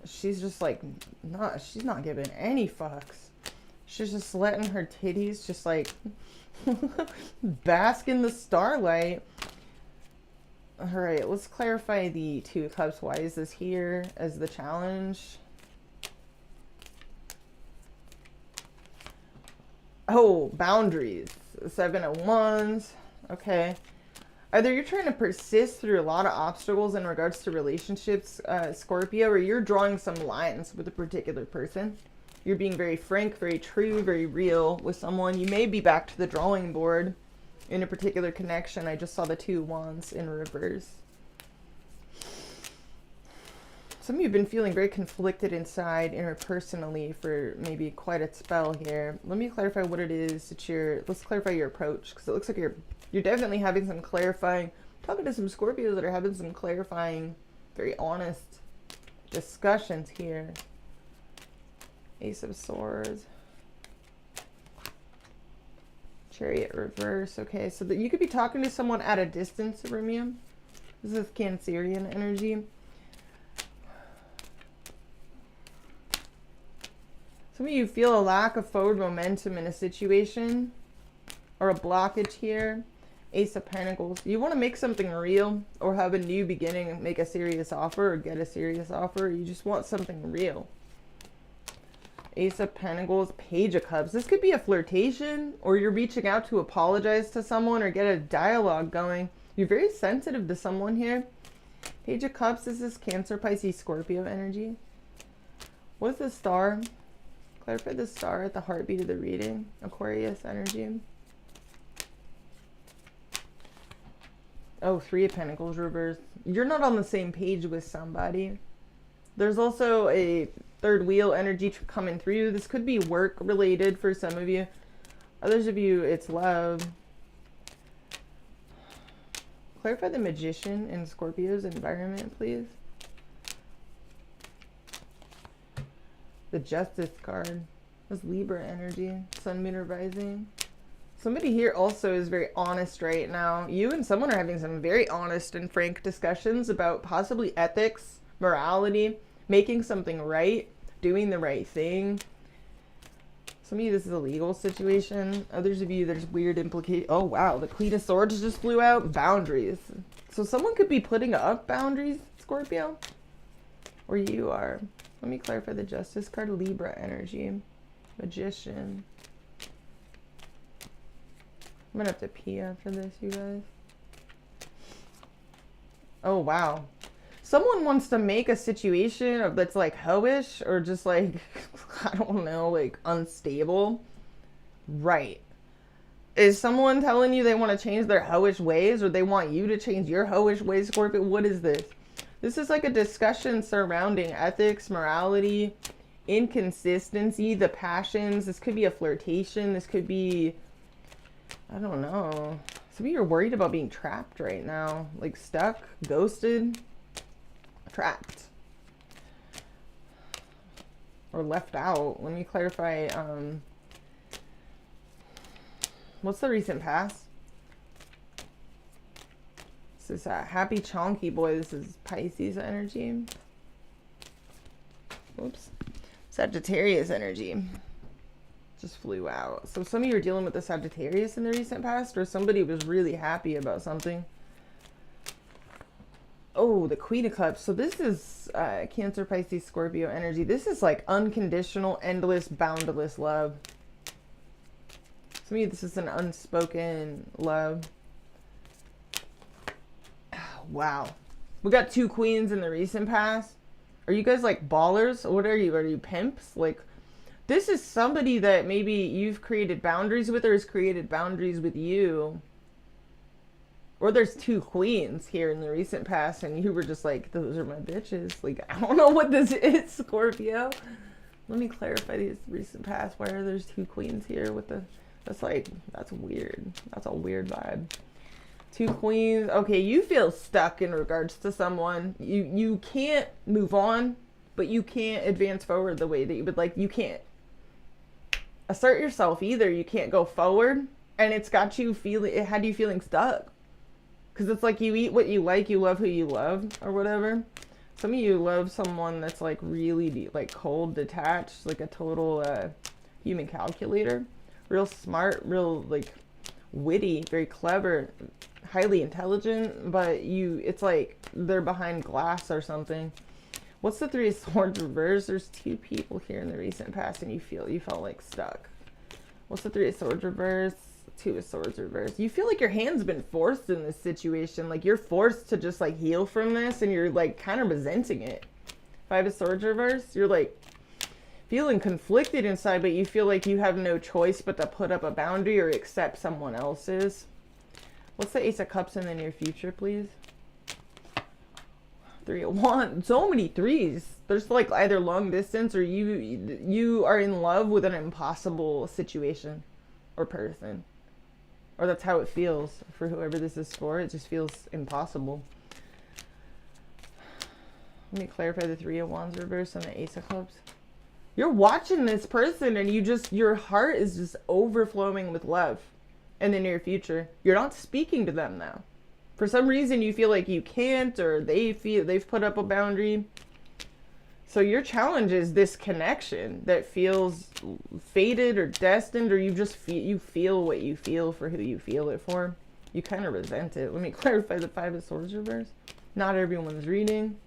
She's just like, she's not giving any fucks. She's just letting her titties just like bask in the starlight. All right, let's clarify the 2 of Cups. Why is this here as the challenge? Oh, boundaries. 7 of Wands. Okay. Either you're trying to persist through a lot of obstacles in regards to relationships, Scorpio, or you're drawing some lines with a particular person. You're being very frank, very true, very real with someone. You may be back to the drawing board in a particular connection. I just saw the 2 Wands in reverse. Some of you have been feeling very conflicted inside interpersonally for maybe quite a spell here. Let me clarify what it is that let's clarify your approach, because it looks like you're definitely having some clarifying. I'm talking to some Scorpios that are having some clarifying, very honest discussions here. Ace of Swords. Chariot reverse. Okay, so that you could be talking to someone at a distance from you. This is Cancerian energy. Some of you feel a lack of forward momentum in a situation or a blockage here. Ace of Pentacles. You want to make something real or have a new beginning and make a serious offer or get a serious offer. You just want something real. Ace of Pentacles, Page of Cups. This could be a flirtation, or you're reaching out to apologize to someone or get a dialogue going. You're very sensitive to someone here. Page of Cups, this is Cancer, Pisces, Scorpio energy. What's the star? Clarify the star at the heartbeat of the reading. Aquarius energy. Oh, 3 of Pentacles reversed. You're not on the same page with somebody. There's also a 3rd wheel energy coming through. This could be work related for some of you. Others of you, it's love. Clarify the Magician in Scorpio's environment, please. The Justice card. This Libra energy. Sun, Moon, or Rising. Somebody here also is very honest right now. You and someone are having some very honest and frank discussions about possibly ethics, morality, making something right, doing the right thing. Some of you, this is a legal situation. Others of you, there's weird implications. Oh, wow. The Queen of Swords just flew out. Boundaries. So someone could be putting up boundaries, Scorpio. Or you are. Let me clarify the Justice card. Libra energy. Magician. I'm going to have to pee after this, you guys. Oh, wow. Someone wants to make a situation that's like hoish or just like, I don't know, like unstable. Right. Is someone telling you they want to change their hoish ways, or they want you to change your hoish ways, Scorpio? What is this? This is like a discussion surrounding ethics, morality, inconsistency, the passions. This could be a flirtation. This could be, I don't know. Some of you are worried about being trapped right now. Like stuck, ghosted, trapped. Or left out. Let me clarify What's the recent past? This is a happy chonky boy. This is Pisces energy. Oops. Sagittarius energy. Just flew out. So some of you are dealing with the Sagittarius in the recent past, or somebody was really happy about something. Oh, the Queen of Cups. So this is Cancer, Pisces, Scorpio energy. This is like unconditional, endless, boundless love. To me, this is an unspoken love. Wow. We got 2 queens in the recent past. Are you guys like ballers? What are you? Are you pimps? Like, this is somebody that maybe you've created boundaries with or has created boundaries with you. Or there's 2 queens here in the recent past and you were just like, those are my bitches. Like, I don't know what this is, Scorpio. Let me clarify these recent past. Why are there 2 queens here with the... That's like, that's weird. That's a weird vibe. 2 queens. Okay, you feel stuck in regards to someone. You can't move on, but you can't advance forward the way that you would like. You can't assert yourself either. You can't go forward. And it's got you feeling, it had you feeling stuck. Because it's like you eat what you like, you love who you love, or whatever. Some of you love someone that's like really like cold, detached, like a total human calculator. Real smart, real like witty, very clever, highly intelligent, but it's like they're behind glass or something. What's the 3 of Swords reverse? There's 2 people here in the recent past and you felt like stuck. What's the 3 of Swords reverse? 2 of Swords reverse. You feel like your hand's been forced in this situation. Like you're forced to just like heal from this and you're like kind of resenting it. 5 of Swords reverse. You're like feeling conflicted inside, but you feel like you have no choice but to put up a boundary or accept someone else's. What's the Ace of Cups in the near future, please? 3 of Wands. So many 3s. There's like either long distance or you are in love with an impossible situation or person. Or that's how it feels for whoever this is for. It just feels impossible. Let me clarify the 3 of Wands reverse and the Ace of Cups. You're watching this person and your heart is just overflowing with love in the near future. You're not speaking to them now. For some reason you feel like you can't, or they've put up a boundary. So your challenge is this connection that feels fated or destined, or you feel what you feel for who you feel it for. You kind of resent it. Let me clarify the 5 of Swords reverse. Not everyone's reading.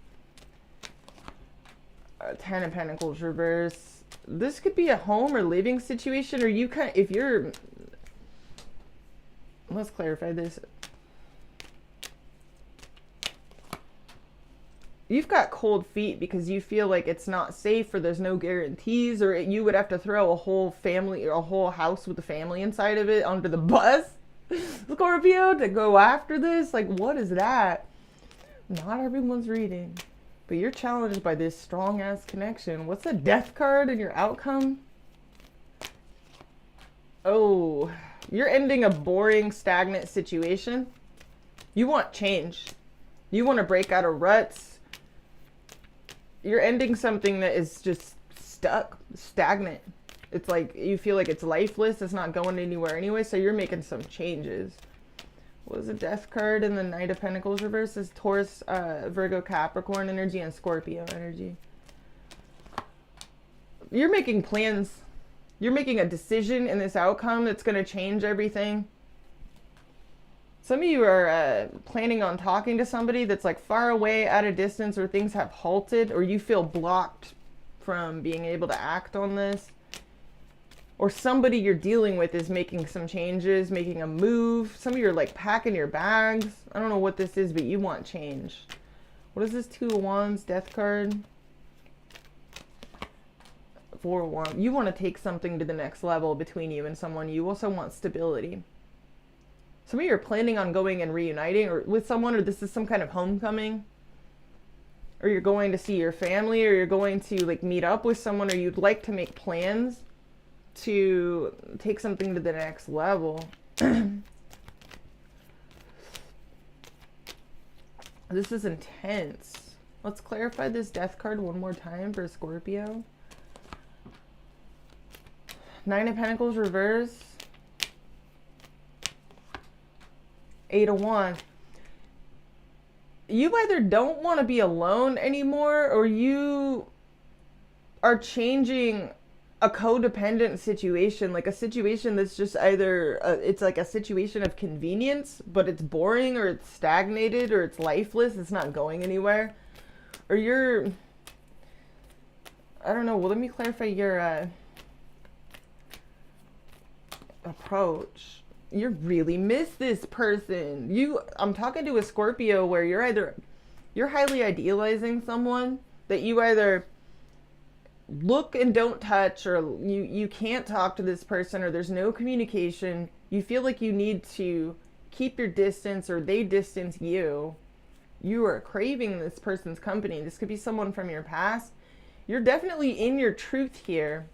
10 of Pentacles reverse. This could be a home or living situation, or you kind of, if you're, let's clarify this. You've got cold feet because you feel like it's not safe, or there's no guarantees, or you would have to throw a whole family or a whole house with a family inside of it under the bus, Scorpio, to go after this. Like, what is that? Not everyone's reading. But you're challenged by this strong-ass connection. What's the Death card in your outcome? Oh, you're ending a boring, stagnant situation. You want change. You want to break out of ruts. You're ending something that is just stuck, stagnant. It's like you feel like it's lifeless. It's not going anywhere anyway, so you're making some changes. What was the Death card in the Knight of Pentacles reverse? Is Taurus, Virgo, Capricorn energy, and Scorpio energy. You're making plans. You're making a decision in this outcome that's going to change everything. Some of you are planning on talking to somebody that's like far away, at a distance, or things have halted, or you feel blocked from being able to act on this. Or somebody you're dealing with is making some changes, making a move. Some of you are like packing your bags. I don't know what this is, but you want change. What is this 2 of Wands Death card? 4 of Wands. You want to take something to the next level between you and someone. You also want stability. Some of you are planning on going and reuniting or with someone, or this is some kind of homecoming. Or you're going to see your family, or you're going to like meet up with someone, or you'd like to make plans to take something to the next level. This is intense. Let's clarify this Death card one more time for Scorpio. 9 of Pentacles reverse. Eight of Wands. You either don't want to be alone anymore, or you are changing a codependent situation, like a situation that's just either it's like a situation of convenience, but it's boring, or it's stagnated, or it's lifeless, it's not going anywhere, or you're, I don't know. Well, let me clarify your approach. You really miss this person. I'm talking to a Scorpio where you're highly idealizing someone that you either look and don't touch, or you can't talk to this person, or there's no communication. You feel like you need to keep your distance, or they distance you. You are craving this person's company. This could be someone from your past. You're definitely in your truth here.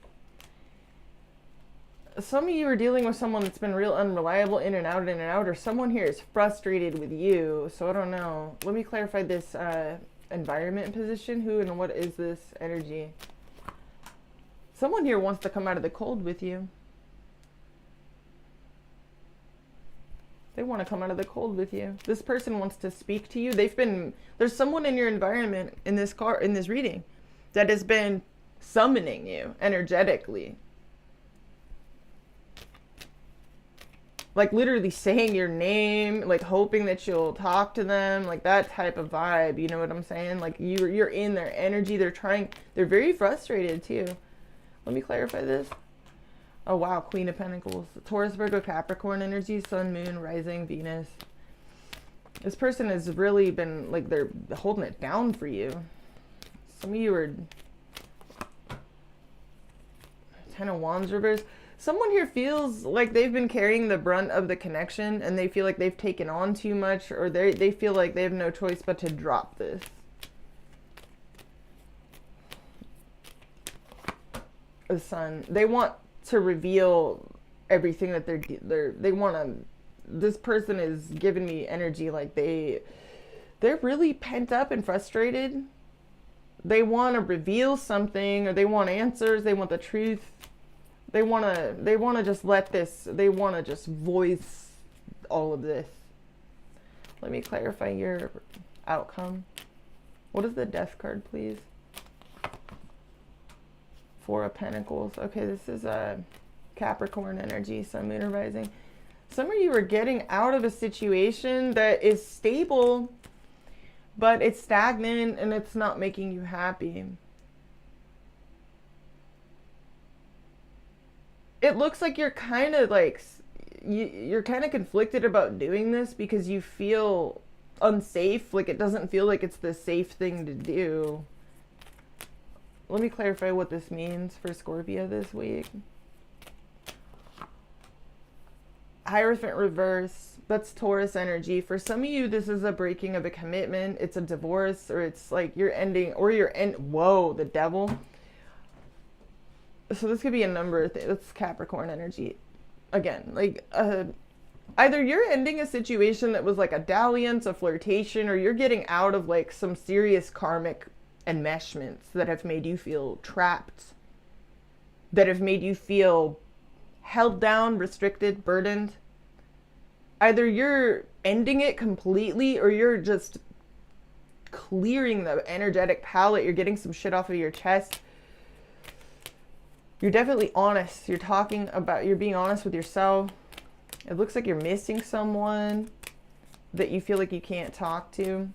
Some of you are dealing with someone that's been real unreliable, in and out, or someone here is frustrated with you. So I don't know. Let me clarify this environment position. Who and what is this energy? Someone here wants to come out of the cold with you. They want to come out of the cold with you. This person wants to speak to you. There's someone in your environment in this reading that has been summoning you energetically. Like literally saying your name, like hoping that you'll talk to them, like that type of vibe. You know what I'm saying? Like you're in their energy. They're very frustrated too. Let me clarify this. Oh wow, Queen of Pentacles. Taurus, Virgo, Capricorn energy, Sun, Moon, Rising, Venus. This person has really been, like, they're holding it down for you. Some of you are Ten of Wands reverse. Someone here feels like they've been carrying the brunt of the connection, and they feel like they've taken on too much, or they feel like they have no choice but to drop this. The Sun. They want to reveal everything that they want to. This person is giving me energy like they're really pent up and frustrated. They want to reveal something, or they want answers. They want the truth. They want to just they want to just voice all of this. Let me clarify your outcome. What is the Death card, please? Four of Pentacles. Okay, this is a Capricorn energy, Sun, Moon, or Rising. Some of you are getting out of a situation that is stable, but it's stagnant and it's not making you happy. It looks like you're kind of like, you're kind of conflicted about doing this because you feel unsafe. Like it doesn't feel like it's the safe thing to do. Let me clarify what this means for Scorpio this week. Hierophant reverse. That's Taurus energy. For some of you, this is a breaking of a commitment. It's a divorce, or it's like you're ending, or whoa, the Devil. So this could be a number of things. That's Capricorn energy. Again, like either you're ending a situation that was like a dalliance, a flirtation, or you're getting out of like some serious karmic enmeshments that have made you feel trapped, that have made you feel held down, restricted, burdened. Either you're ending it completely, or you're just clearing the energetic palette. You're getting some shit off of your chest. You're definitely honest. You're being honest with yourself. It looks like you're missing someone that you feel like you can't talk to.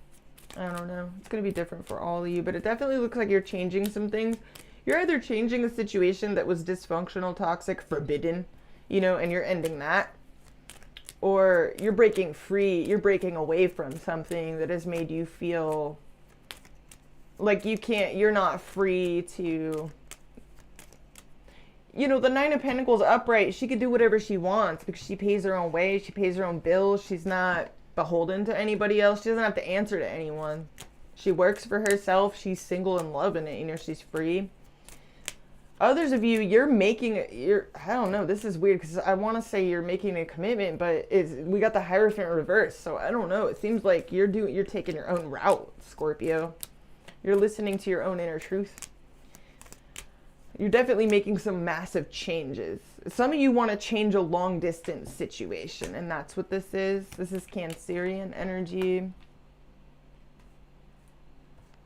I don't know. It's going to be different for all of you, but it definitely looks like you're changing some things. You're either changing a situation that was dysfunctional, toxic, forbidden, and you're ending that. Or you're breaking free. You're breaking away from something that has made you feel like you're not free to... the Nine of Pentacles upright, she could do whatever she wants because she pays her own way. She pays her own bills. She's not beholden to anybody else. She doesn't have to answer to anyone. She works for herself. She's single and loving it. She's free. Others of you, I don't know, this is weird because I want to say you're making a commitment, but we got the Hierophant reverse. So I don't know. It seems like you're taking your own route, Scorpio. You're listening to your own inner truth. You're definitely making some massive changes. Some of you want to change a long distance situation, and that's what this is. This is Cancerian energy.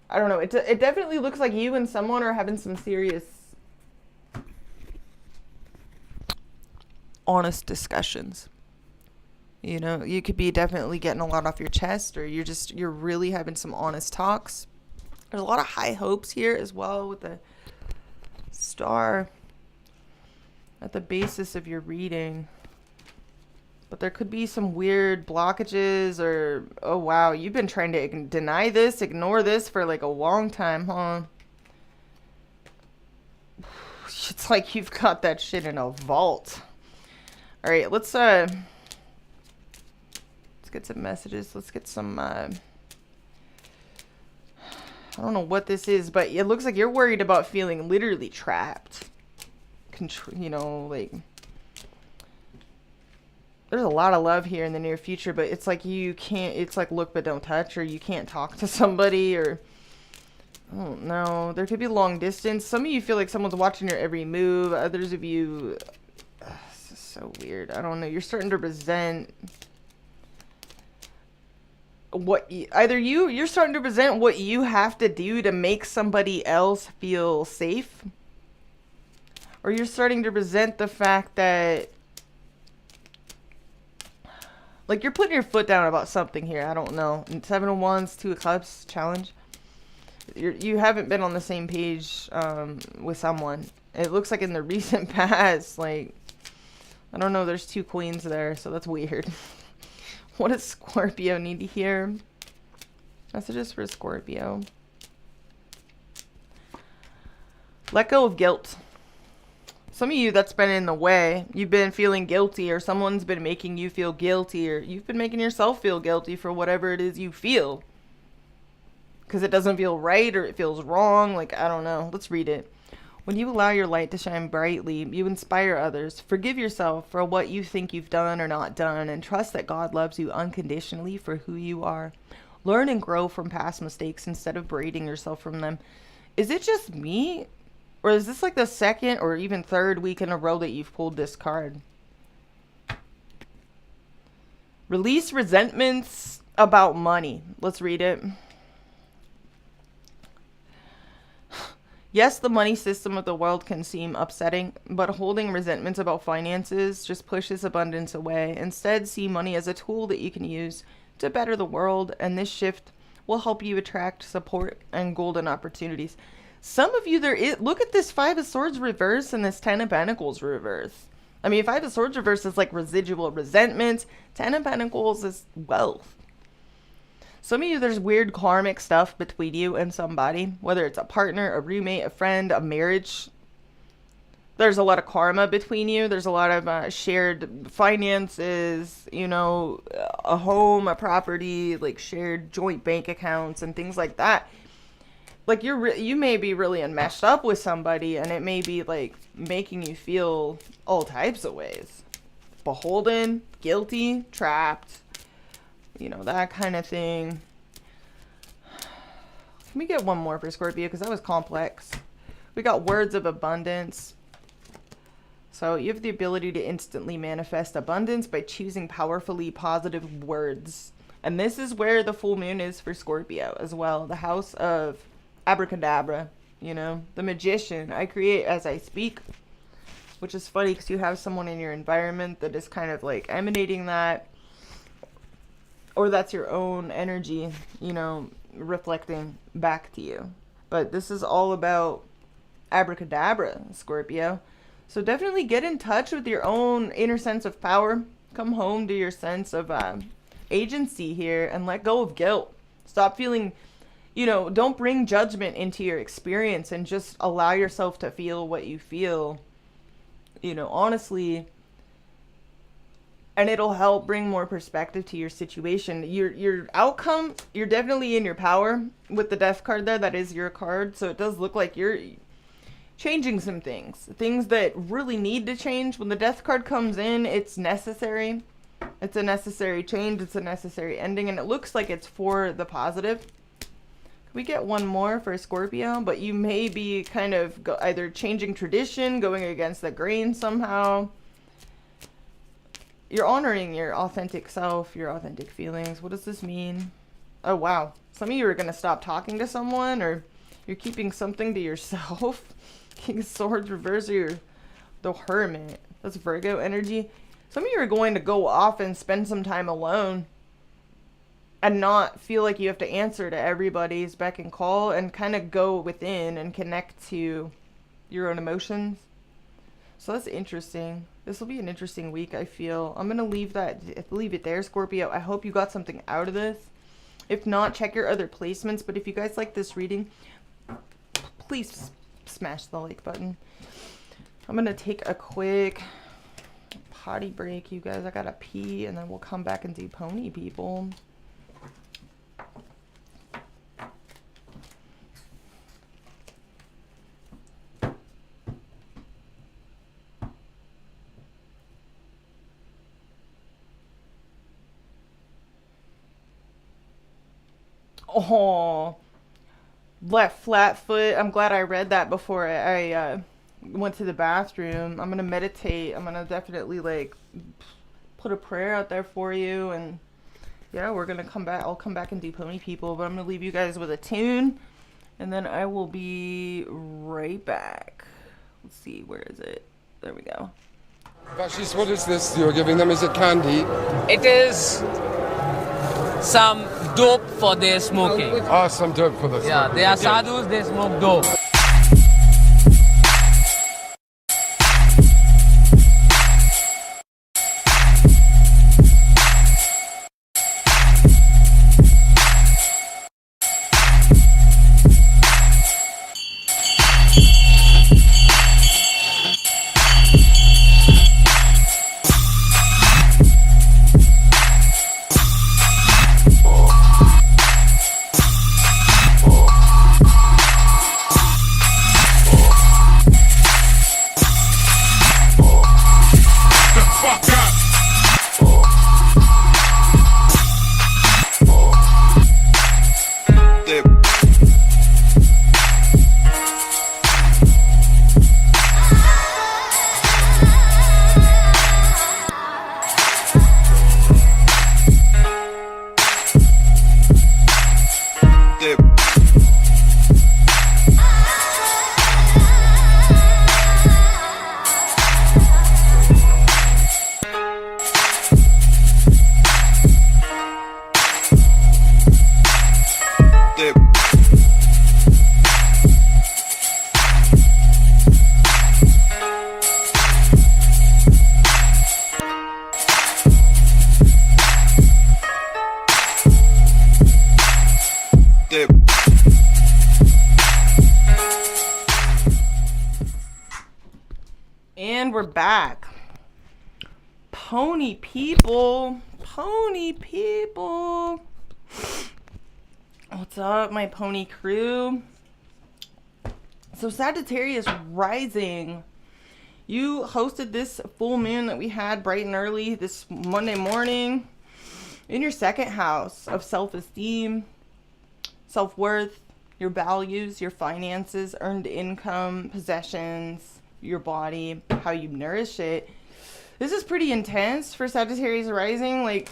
I don't know. It definitely looks like you and someone are having some serious, honest discussions. You know, you could be definitely getting a lot off your chest, or you're really having some honest talks. There's a lot of high hopes here as well with the star at the basis of your reading. But there could be some weird blockages, or, oh wow, you've been trying to deny this, ignore this for like a long time, huh? It's like you've got that shit in a vault. All right, let's get some messages. Let's get some, I don't know what this is, but it looks like you're worried about feeling literally trapped. You know, like, there's a lot of love here in the near future, but it's like you can't, it's like look but don't touch, or you can't talk to somebody, or, I don't know. There could be long distance. Some of you feel like someone's watching your every move. Others of you, this is so weird. I don't know. You're starting to resent you're starting to resent what you have to do to make somebody else feel safe, or you're starting to resent the fact that, like, you're putting your foot down about something here. I don't know. And 7 of Wands, 2 of Cups challenge. You haven't been on the same page with someone. It looks like in the recent past, like, I don't know. There's 2 queens there, so that's weird. What does Scorpio need to hear? Messages for Scorpio. Let go of guilt. Some of you, that's been in the way. You've been feeling guilty, or someone's been making you feel guilty, or you've been making yourself feel guilty for whatever it is you feel. Because it doesn't feel right, or it feels wrong. Like, I don't know. Let's read it. When you allow your light to shine brightly, you inspire others. Forgive yourself for what you think you've done or not done, and trust that God loves you unconditionally for who you are. Learn and grow from past mistakes instead of berating yourself from them. Is it just me? Or is this like the second or even third week in a row that you've pulled this card? Release resentments about money. Let's read it. Yes, the money system of the world can seem upsetting, but holding resentments about finances just pushes abundance away. Instead, see money as a tool that you can use to better the world, and this shift will help you attract support and golden opportunities. Some of you, look at this 5 of Swords reverse and this 10 of Pentacles reverse. I mean, 5 of Swords reverse is like residual resentments. 10 of Pentacles is wealth. Some of you, there's weird karmic stuff between you and somebody, whether it's a partner, a roommate, a friend, a marriage. There's a lot of karma between you. There's a lot of shared finances, you know, a home, a property, like shared joint bank accounts and things like that. Like you may be really enmeshed up with somebody, and it may be like making you feel all types of ways. Beholden, guilty, trapped. You know, that kind of thing. Let me get one more for Scorpio, because that was complex. We got words of abundance. So you have the ability to instantly manifest abundance by choosing powerfully positive words. And this is where the full moon is for Scorpio as well. The house of abracadabra, you know, the magician. I create as I speak, which is funny because you have someone in your environment that is kind of like emanating that. Or that's your own energy, you know, reflecting back to you. But this is all about abracadabra, Scorpio. So definitely get in touch with your own inner sense of power. Come home to your sense of agency here and let go of guilt. Stop feeling, you know, don't bring judgment into your experience and just allow yourself to feel what you feel, you know, honestly. And it'll help bring more perspective to your situation. Your outcome, you're definitely in your power with the Death card there. That is your card. So it does look like you're changing some things. Things that really need to change. When the Death card comes in, it's necessary. It's a necessary change. It's a necessary ending. And it looks like it's for the positive. We get one more for Scorpio, but you may be kind of either changing tradition, going against the grain somehow. You're honoring your authentic self, your authentic feelings. What does this mean? Oh, wow. Some of you are going to stop talking to someone, or you're keeping something to yourself. King of Swords reverse, or you're the Hermit. That's Virgo energy. Some of you are going to go off and spend some time alone and not feel like you have to answer to everybody's beck and call, and kind of go within and connect to your own emotions. So that's interesting. This will be an interesting week, I feel. I'm going to leave it there, Scorpio. I hope you got something out of this. If not, check your other placements. But if you guys like this reading, please smash the like button. I'm going to take a quick potty break, you guys. I got to pee, and then we'll come back and do pony people. Oh, left flat foot. I'm glad I read that before I went to the bathroom. I'm gonna meditate. I'm gonna definitely like put a prayer out there for you, and yeah, we're gonna come back. I'll come back and do pony people, but I'm gonna leave you guys with a tune, and then I will be right back. Let's see, where is it? There we go. Bashis, what is this you're giving them? Is it candy? It is some dope for their smoking. Ah, some dope for the Yeah, they are sadhus, they smoke dope. And we're back. Pony people. Pony people. What's up, my pony crew? So Sagittarius rising. You hosted this full moon that we had bright and early this Monday morning in your second house of self-esteem, self-worth, your values, your finances, earned income, possessions, your body, how you nourish it. This is pretty intense for Sagittarius rising. Like,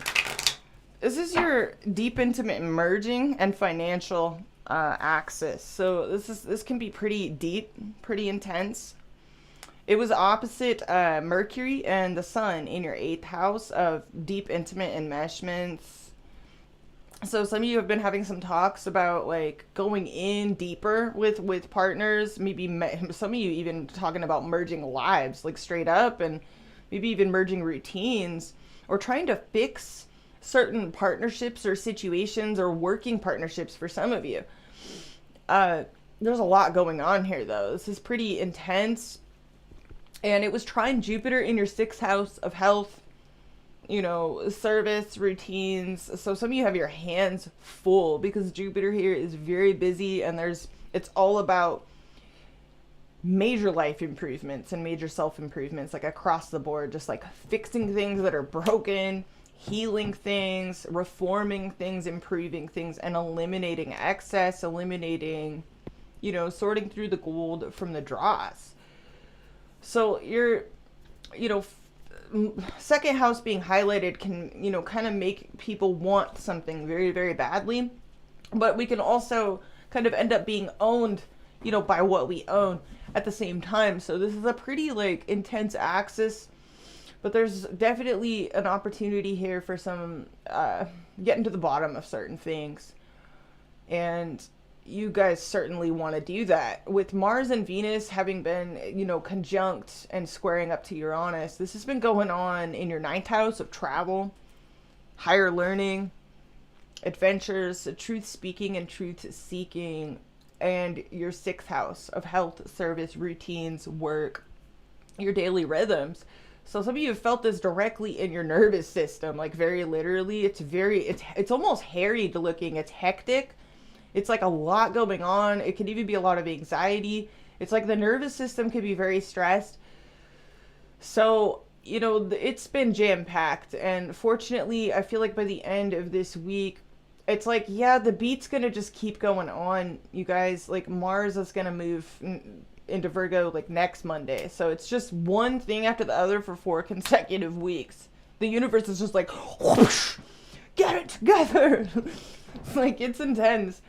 this is your deep, intimate merging and financial axis. So this can be pretty deep, pretty intense. It was opposite Mercury and the Sun in your 8th house of deep, intimate enmeshments. So some of you have been having some talks about like going in deeper with partners. Maybe some of you even talking about merging lives, like straight up, and maybe even merging routines, or trying to fix certain partnerships or situations, or working partnerships for some of you. There's a lot going on here though. This is pretty intense. And it was trine Jupiter in your 6th house of health, you know, service, routines. So some of you have your hands full because Jupiter here is very busy, and it's all about major life improvements and major self improvements, like across the board, just like fixing things that are broken, healing things, reforming things, improving things, and eliminating excess, eliminating, sorting through the gold from the dross. So your, second house being highlighted can, kind of make people want something very, very badly. But we can also kind of end up being owned, by what we own at the same time. So this is a pretty intense axis, but there's definitely an opportunity here for some getting to the bottom of certain things. And you guys certainly want to do that. With Mars and Venus having been, conjunct and squaring up to Uranus, this has been going on in your 9th house of travel, higher learning, adventures, truth speaking and truth seeking, and your 6th house of health, service, routines, work, your daily rhythms. So some of you have felt this directly in your nervous system, very literally. It's almost harried looking. It's hectic. It's a lot going on. It could even be a lot of anxiety. It's the nervous system could be very stressed. So, it's been jam-packed. And fortunately, I feel by the end of this week, it's the beat's going to just keep going on, you guys. Mars is going to move into Virgo next Monday. So it's just one thing after the other for 4 consecutive weeks. The universe is just whoosh, get it together. It's intense.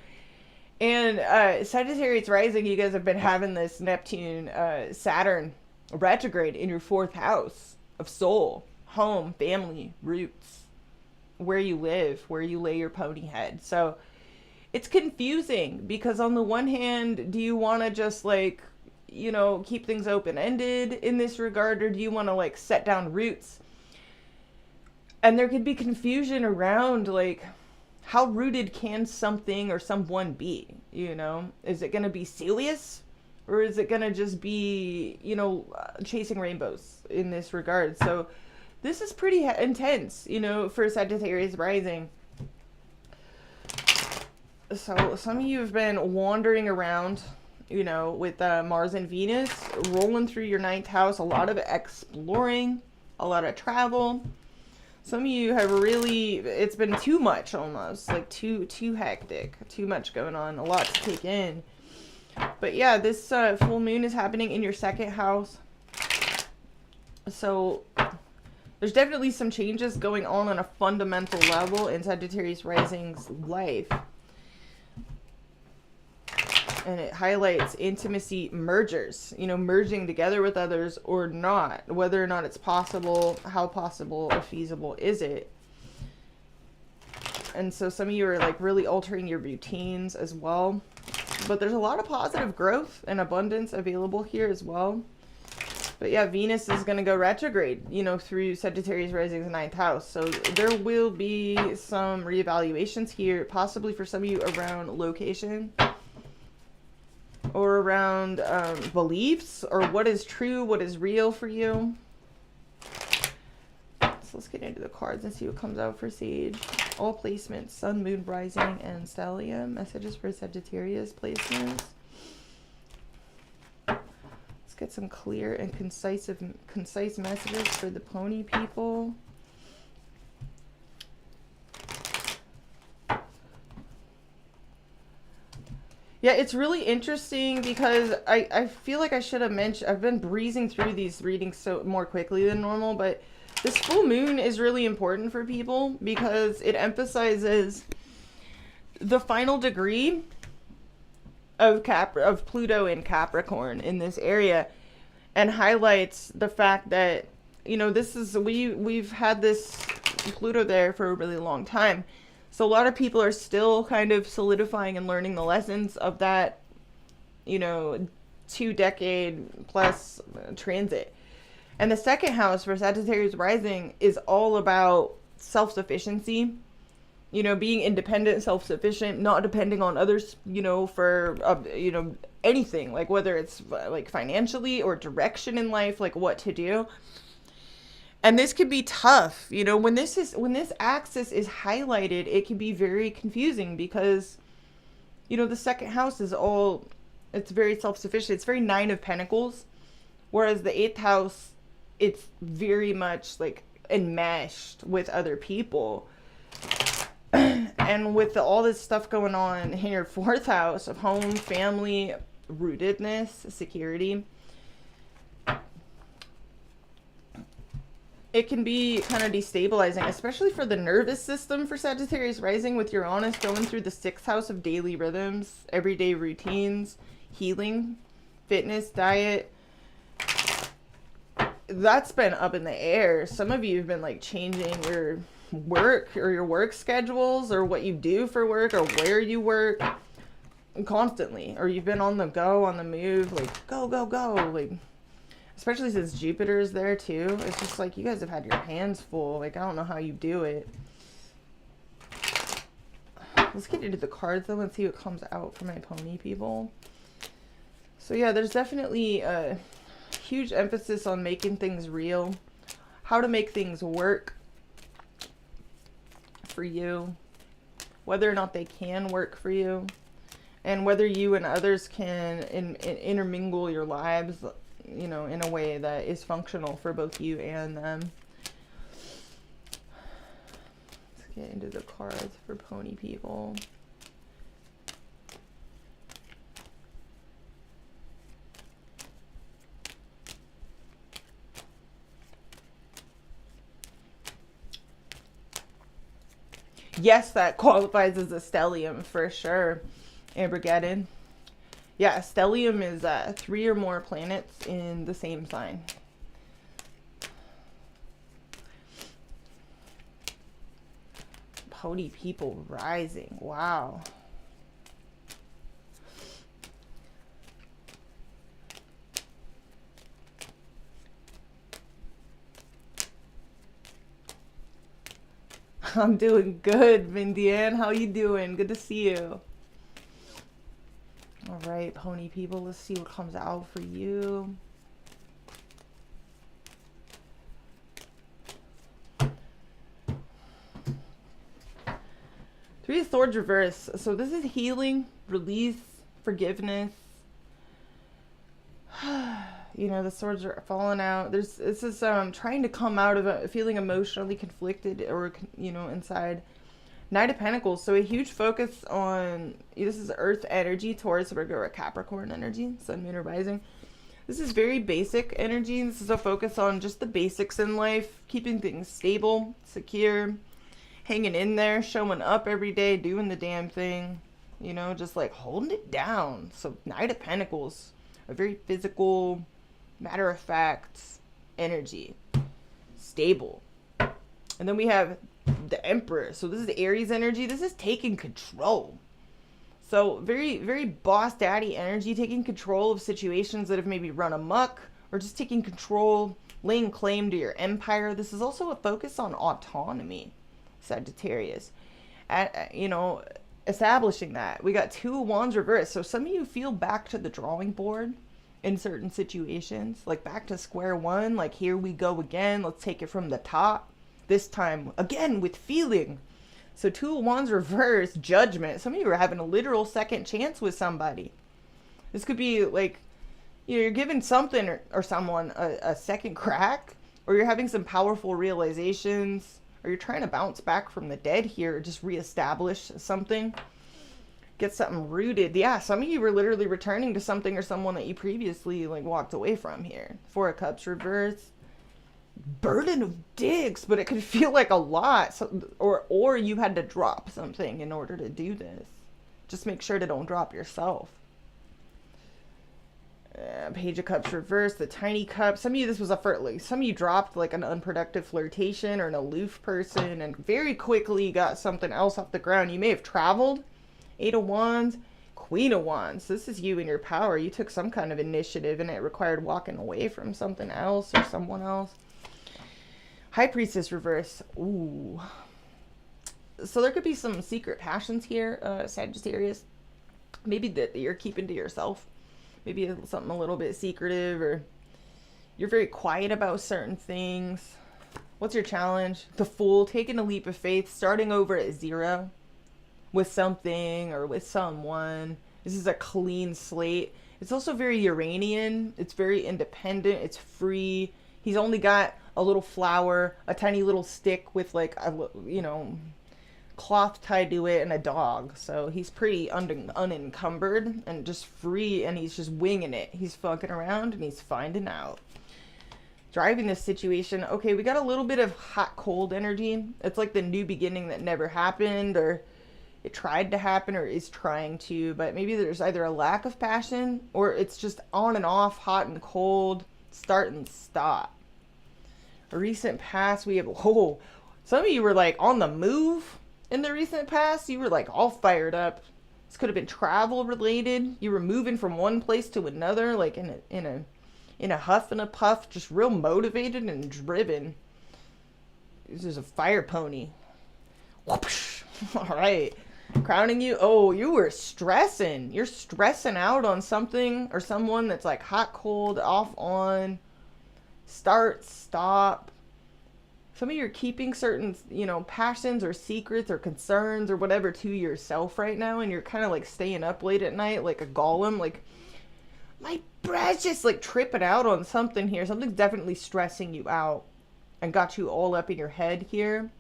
And Sagittarius rising, you guys have been having this Neptune, Saturn retrograde in your 4th house of soul, home, family, roots, where you live, where you lay your pony head. So it's confusing because on the one hand, do you want to just keep things open-ended in this regard, or do you want to set down roots? And there could be confusion around how rooted can something or someone be? Is it going to be serious, or is it going to just be, chasing rainbows in this regard? So this is pretty intense, for Sagittarius rising. So some of you have been wandering around, with Mars and Venus rolling through your 9th house. A lot of exploring, a lot of travel. Some of you have really, it's been too much almost, too hectic, too much going on, a lot to take in. But yeah, this full moon is happening in your 2nd house. So there's definitely some changes going on a fundamental level in Sagittarius rising's life. And it highlights intimacy mergers, merging together with others or not, whether or not it's possible, how possible or feasible is it. And so some of you are really altering your routines as well. But there's a lot of positive growth and abundance available here as well. But yeah, Venus is going to go retrograde, through Sagittarius rising's 9th house. So there will be some reevaluations here, possibly for some of you around location or around beliefs or what is true, what is real for you. So let's get into the cards and see what comes out for Sage. All placements, Sun, Moon, Rising, and Stellium. Messages for Sagittarius placements. Let's get some clear and concise messages for the pony people. Yeah, it's really interesting because I feel like I should have mentioned, I've been breezing through these readings so more quickly than normal, but this full moon is really important for people because it emphasizes the final degree of Pluto in Capricorn in this area, and highlights the fact that, this is, we've had this Pluto there for a really long time. So a lot of people are still kind of solidifying and learning the lessons of that, 2-decade plus transit. And the 2nd house for Sagittarius rising is all about self-sufficiency, being independent, self-sufficient, not depending on others, for, anything, whether it's financially or direction in life, what to do. And this could be tough, when this axis is highlighted, it can be very confusing because, the 2nd house is it's very self-sufficient. It's very 9 of Pentacles, whereas the 8th house, it's very much enmeshed with other people. And with all this stuff going on in your 4th house of home, family, rootedness, security, it can be kind of destabilizing, especially for the nervous system for Sagittarius rising, with Uranus going through the 6th house of daily rhythms, everyday routines, healing, fitness, diet. That's been up in the air. Some of you have been like changing your work or your work schedules or what you do for work or where you work constantly, or you've been on the go, on the move, like go, like, especially since Jupiter is there too. It's just like you guys have had your hands full. Like, I don't know how you do it. Let's get into the cards though and see what comes out for my pony people. So yeah, there's definitely a huge emphasis on making things real, how to make things work for you, whether or not they can work for you, and whether you and others can intermingle your lives, you know, in a way that is functional for both you and them. Let's get into the cards for pony people. Yes, that qualifies as a stellium for sure. Armageddon. Yeah, stellium is 3 or more planets in the same sign. Pony people rising. Wow. I'm doing good, Vindian. How you doing? Good to see you. All right, pony people, let's see what comes out for you. Three of Swords reverse. So this is healing, release, forgiveness. You know, the swords are falling out. This is trying to come out of feeling emotionally conflicted or, you know, inside. Knight of Pentacles. So a huge focus on, this is Earth energy, Taurus, Virgo, or Capricorn energy, Sun, Moon, or Rising. This is very basic energy. This is a focus on just the basics in life, keeping things stable, secure, hanging in there, showing up every day, doing the damn thing, you know, just like holding it down. So Knight of Pentacles, a very physical, matter-of-fact energy, stable. And then we have the Emperor. So this is Aries energy. This is taking control. So very, very boss daddy energy, taking control of situations that have maybe run amok, or just taking control, laying claim to your empire. This is also a focus on autonomy, Sagittarius. You know, establishing that. We got 2 of Wands reversed. So some of you feel back to the drawing board in certain situations, like back to square one, like here we go again, let's take it from the top, this time again with feeling. So 2 of Wands reverse, Judgment. Some of you are having a literal second chance with somebody. This could be like, you know, you're giving something or someone a second crack, or you're having some powerful realizations, or you're trying to bounce back from the dead here, or just reestablish something. Get something rooted. Yeah, some of you were literally returning to something or someone that you previously like walked away from here. 4 of Cups reverse. Burden of dicks, but it could feel like a lot. So, or you had to drop something in order to do this. Just make sure to don't drop yourself. Page of Cups reverse, the Tiny Cup. Some of you, this was some of you dropped like an unproductive flirtation or an aloof person and very quickly got something else off the ground. You may have traveled. 8 of Wands, Queen of Wands. This is you and your power. You took some kind of initiative and it required walking away from something else or someone else. High Priestess reverse. Ooh. So there could be some secret passions here, Sagittarius. Maybe that you're keeping to yourself. Maybe something a little bit secretive, or you're very quiet about certain things. What's your challenge? The Fool, taking a leap of faith, starting over at 0. With something or with someone. This is a clean slate. It's also very Uranian. It's very independent. It's free. He's only got a little flower, a tiny little stick with like a, cloth tied to it, and a dog. So he's pretty unencumbered and just free, and he's just winging it. He's fucking around and he's finding out. Driving this situation. Okay, we got a little bit of hot cold energy. It's like the new beginning that never happened, or it tried to happen, or is trying to, but maybe there's either a lack of passion or it's just on and off, hot and cold, start and stop. A recent past, we have, some of you were like on the move in the recent past. You were like all fired up. This could have been travel related. You were moving from one place to another, like in a huff and a puff, just real motivated and driven. This is a fire pony. Whoopsh. All right. Crowning you. Oh, you were stressing. You're stressing out on something or someone that's like hot, cold, off, on, start, stop. Some of you are keeping certain, passions or secrets or concerns or whatever to yourself right now. And you're kind of like staying up late at night like a golem. Like, my breath's just like tripping out on something here. Something's definitely stressing you out and got you all up in your head here.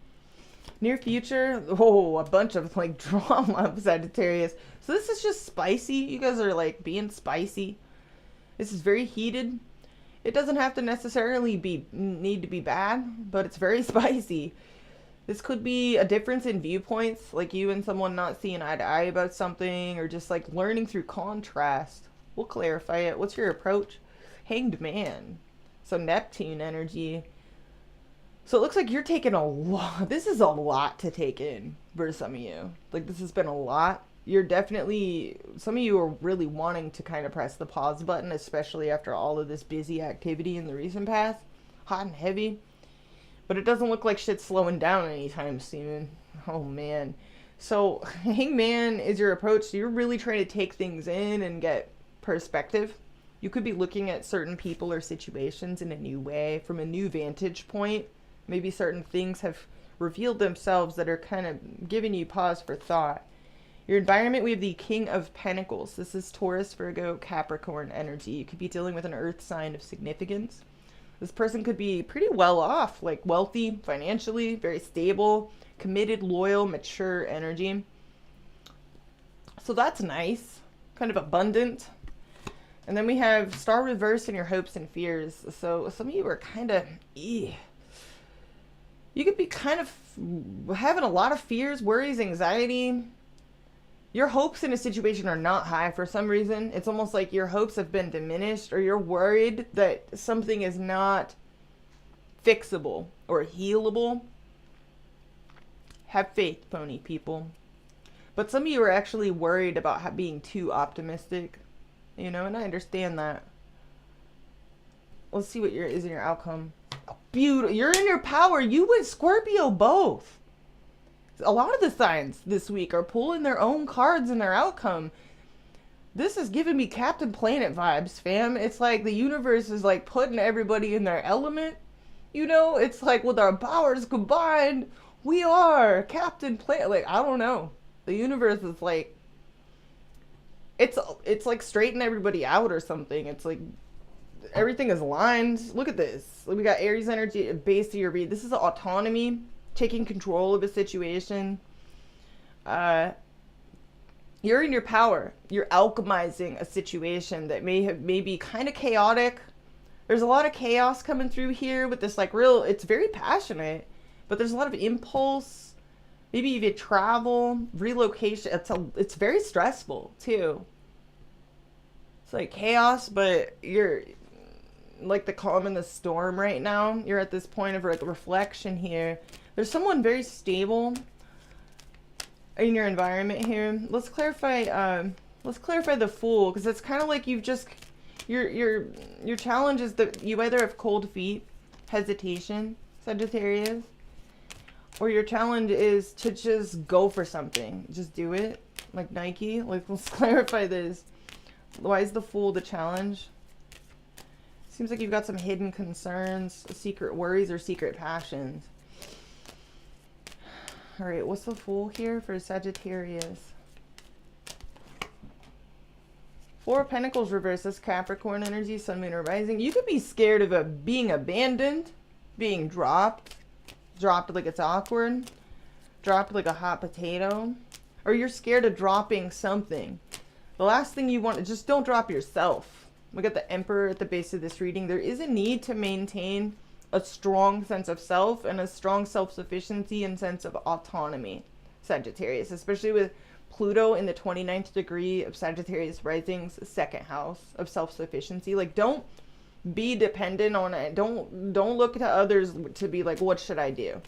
Near future, a bunch of like drama, Sagittarius. So this is just spicy. You guys are like being spicy. This is very heated. It doesn't have to necessarily need to be bad, but it's very spicy. This could be a difference in viewpoints, like you and someone not seeing eye to eye about something, or just like learning through contrast. We'll clarify it. What's your approach? Hanged Man. So Neptune energy. So it looks like you're taking a lot. This is a lot to take in for some of you. Like, this has been a lot. You're definitely, some of you are really wanting to kind of press the pause button, especially after all of this busy activity in the recent past. Hot and heavy. But it doesn't look like shit's slowing down anytime soon. Oh, man. So, Hangman is your approach. So you're really trying to take things in and get perspective. You could be looking at certain people or situations in a new way, from a new vantage point. Maybe certain things have revealed themselves that are kind of giving you pause for thought. Your environment, we have the King of Pentacles. This is Taurus, Virgo, Capricorn energy. You could be dealing with an earth sign of significance. This person could be pretty well off, like wealthy, financially, very stable, committed, loyal, mature energy. So that's nice. Kind of abundant. And then we have Star reverse in your hopes and fears. So some of you are kind of, you could be kind of having a lot of fears, worries, anxiety. Your hopes in a situation are not high for some reason. It's almost like your hopes have been diminished, or you're worried that something is not fixable or healable. Have faith, pony people. But some of you are actually worried about being too optimistic, and I understand that. Let's see what is in your outcome. Beautiful. You're in your power. You and Scorpio both. A lot of the signs this week are pulling their own cards in their outcome. This is giving me Captain Planet vibes, fam. It's like the universe is like putting everybody in their element. It's like with our powers combined, we are Captain Planet. Like, I don't know. The universe is like, it's like straightening everybody out or something. It's like everything is aligned. Look at this. We got Aries energy at base of your read. This is autonomy. Taking control of a situation. You're in your power. You're alchemizing a situation that may be kind of chaotic. There's a lot of chaos coming through here with this it's very passionate, but there's a lot of impulse. Maybe even travel, relocation. It's very stressful too. It's like chaos, but you're like the calm in the storm right now. You're at this point of like reflection here. There's someone very stable in your environment here. Let's clarify the Fool, because it's kind of like you've just your challenge is that you either have cold feet, hesitation, Sagittarius, or your challenge is to just go for something. Just do it, like Nike. Like, let's clarify this. Why is the Fool the challenge? Seems like you've got some hidden concerns, secret worries, or secret passions. All right, what's the Fool here for Sagittarius? Four of Pentacles reverse. That's Capricorn energy, Sun, Moon, or Rising. You could be scared of being abandoned, being dropped like it's awkward, dropped like a hot potato, or you're scared of dropping something. The last thing you want, just don't drop yourself. We got the Emperor at the base of this reading. There is a need to maintain a strong sense of self and a strong self-sufficiency and sense of autonomy, Sagittarius, especially with Pluto in the 29th degree of Sagittarius rising's second house of self-sufficiency. Like, don't be dependent on it. Don't look to others to be like, what should I do?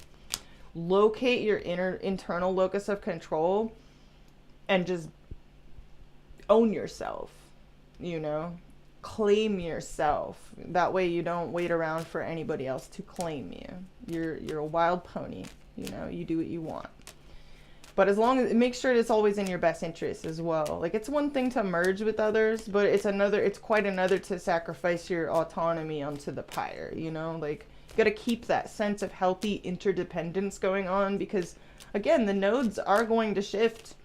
Locate your internal locus of control and just own yourself, you know, claim yourself. That way you don't wait around for anybody else to claim you. You're a wild pony, you know, you do what you want. But as long as, make sure it's always in your best interest as well. Like, it's one thing to merge with others, but it's quite another to sacrifice your autonomy onto the pyre, you know? Like, you got to keep that sense of healthy interdependence going on, because again, the nodes are going to shift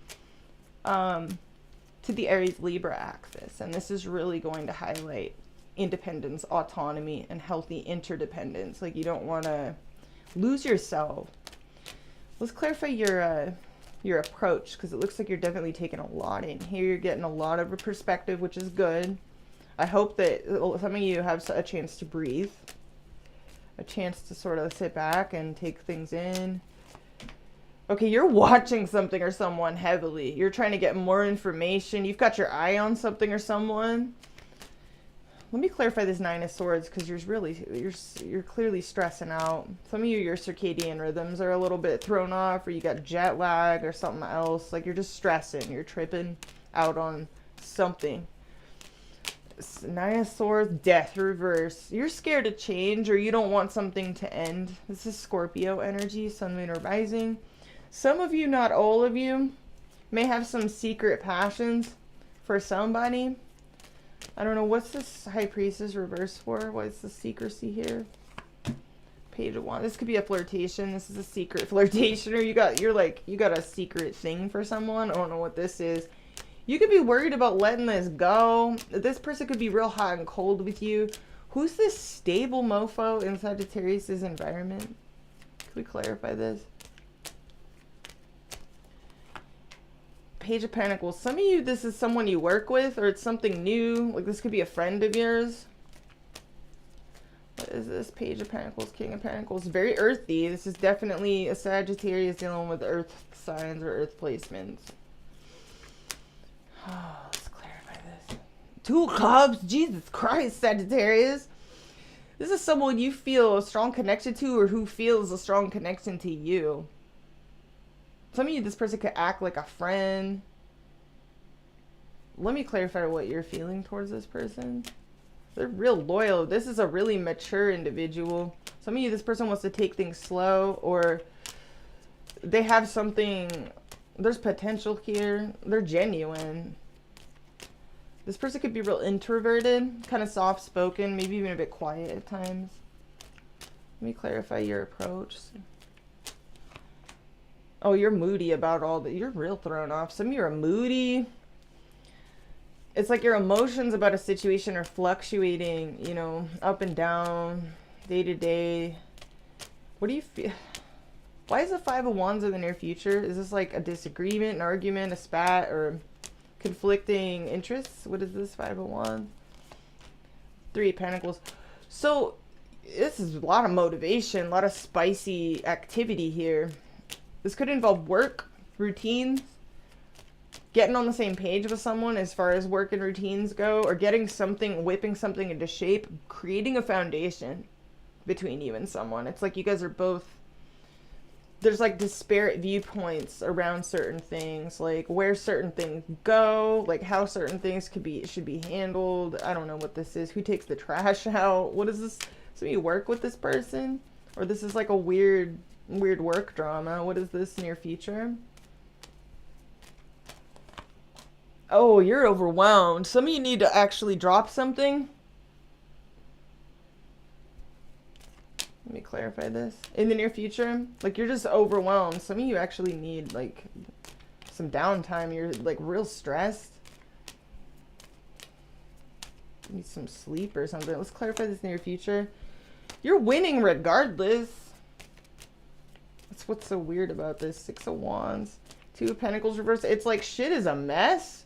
to the Aries Libra axis, and this is really going to highlight independence, autonomy, and healthy interdependence. Like, you don't want to lose yourself. Let's clarify your approach, because it looks like you're definitely taking a lot in here. You're getting a lot of a perspective, which is good. I hope that some of you have a chance to breathe, a chance to sort of sit back and take things in. Okay, you're watching something or someone heavily. You're trying to get more information. You've got your eye on something or someone. Let me clarify this Nine of Swords, because you're clearly stressing out. Some of you, your circadian rhythms are a little bit thrown off, or you got jet lag or something else. Like, you're just stressing. You're tripping out on something. Nine of Swords, Death reverse. You're scared to change, or you don't want something to end. This is Scorpio energy, Sun, Moon, or Rising. Some of you, not all of you, may have some secret passions for somebody. I don't know, what's this High Priestess reverse for? What's the secrecy here? Page of Wands. This could be a flirtation. This is a secret flirtation, or you got a secret thing for someone. I don't know what this is. You could be worried about letting this go. This person could be real hot and cold with you. Who's this stable mofo in Sagittarius' environment? Can we clarify this? Page of Pentacles. Some of you, this is someone you work with, or it's something new. Like, this could be a friend of yours. What is this? Page of Pentacles, King of Pentacles. Very earthy. This is definitely a Sagittarius dealing with earth signs or earth placements. Oh, let's clarify this. Two of Cups. Jesus Christ, Sagittarius. This is someone you feel a strong connection to, or who feels a strong connection to you. Some of you, this person could act like a friend. Let me clarify what you're feeling towards this person. They're real loyal. This is a really mature individual. Some of you, this person wants to take things slow, or they have something, there's potential here. They're genuine. This person could be real introverted, kind of soft-spoken, maybe even a bit quiet at times. Let me clarify your approach. Oh, you're moody about all that. You're real thrown off. Some of you are moody. It's like your emotions about a situation are fluctuating, you know, up and down, day to day. What do you feel? Why is the Five of Wands in the near future? Is this like a disagreement, an argument, a spat, or conflicting interests? What is this Five of Wands? Three of Pentacles. So this is a lot of motivation, a lot of spicy activity here. This could involve work, routines, getting on the same page with someone as far as work and routines go, or getting something, whipping something into shape, creating a foundation between you and someone. It's like you guys are both, there's like disparate viewpoints around certain things, like where certain things go, like how certain things should be handled. I don't know what this is. Who takes the trash out? What is this? So you work with this person, or this is like a weird work drama. What is this near future? Oh, you're overwhelmed. Some of you need to actually drop something. Let me clarify this. In the near future, like, you're just overwhelmed. Some of you actually need like some downtime. You're like real stressed. Need some sleep or something. Let's clarify this near future. You're winning regardless. That's what's so weird about this. 6 of Wands. 2 of Pentacles reversed. It's like shit is a mess.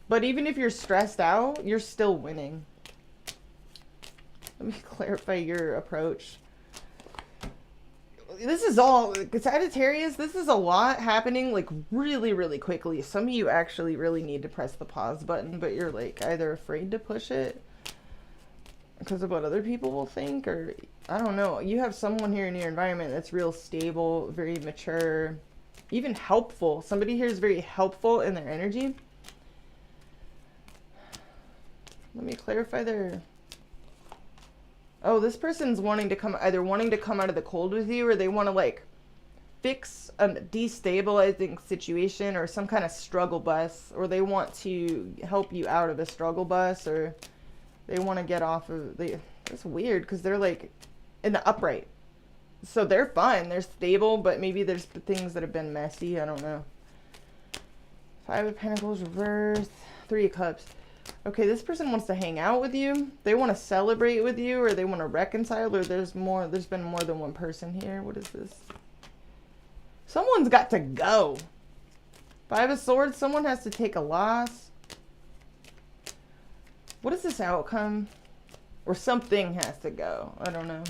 But even if you're stressed out, you're still winning. Let me clarify your approach. This is all, Sagittarius, this is a lot happening like really, really quickly. Some of you actually really need to press the pause button, but you're like either afraid to push it because of what other people will think, or I don't know. You have someone here in your environment that's real stable, very mature, even helpful. Somebody here is very helpful in their energy. Let me clarify their... Oh, this person's wanting to come out of the cold with you, or they want to like fix a destabilizing situation or some kind of struggle bus, or they want to help you out of a struggle bus, or they want to get off of the... It's weird because they're like in the upright. So they're fine. They're stable, but maybe there's things that have been messy. I don't know. 5 of Pentacles reversed. 3 of Cups. Okay, this person wants to hang out with you. They want to celebrate with you, or they want to reconcile, or there's been more than one person here. What is this? Someone's got to go. 5 of Swords. Someone has to take a loss. What is this outcome? Or something has to go. I don't know.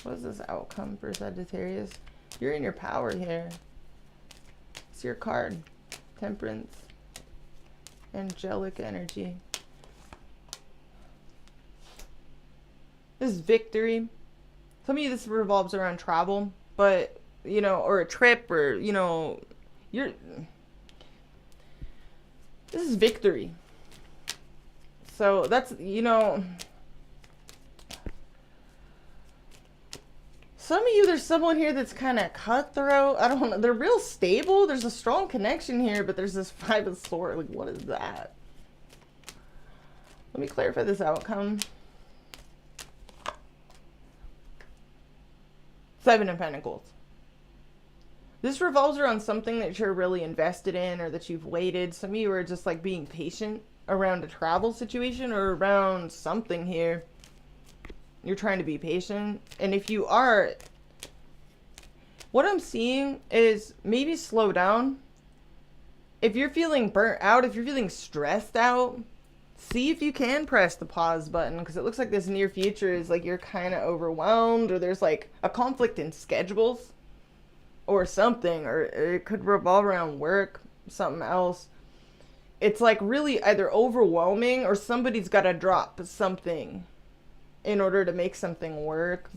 What is this outcome for Sagittarius? You're in your power here. It's your card. Temperance. Angelic energy. This is victory. Some of you, this revolves around travel, but, you know, or a trip, or, you know, this is victory. So that's, you know, some of you, there's someone here that's kind of cutthroat. I don't know. They're real stable. There's a strong connection here, but there's this 5 of Swords. Like, what is that? Let me clarify this outcome. 7 of Pentacles. This revolves around something that you're really invested in, or that you've waited. Some of you are just like being patient around a travel situation or around something here. You're trying to be patient. And if you are, what I'm seeing is maybe slow down. If you're feeling burnt out, if you're feeling stressed out, see if you can press the pause button, because it looks like this near future is like you're kind of overwhelmed, or there's like a conflict in schedules or something, or it could revolve around work, something else. It's like really either overwhelming, or somebody's got to drop something in order to make something work.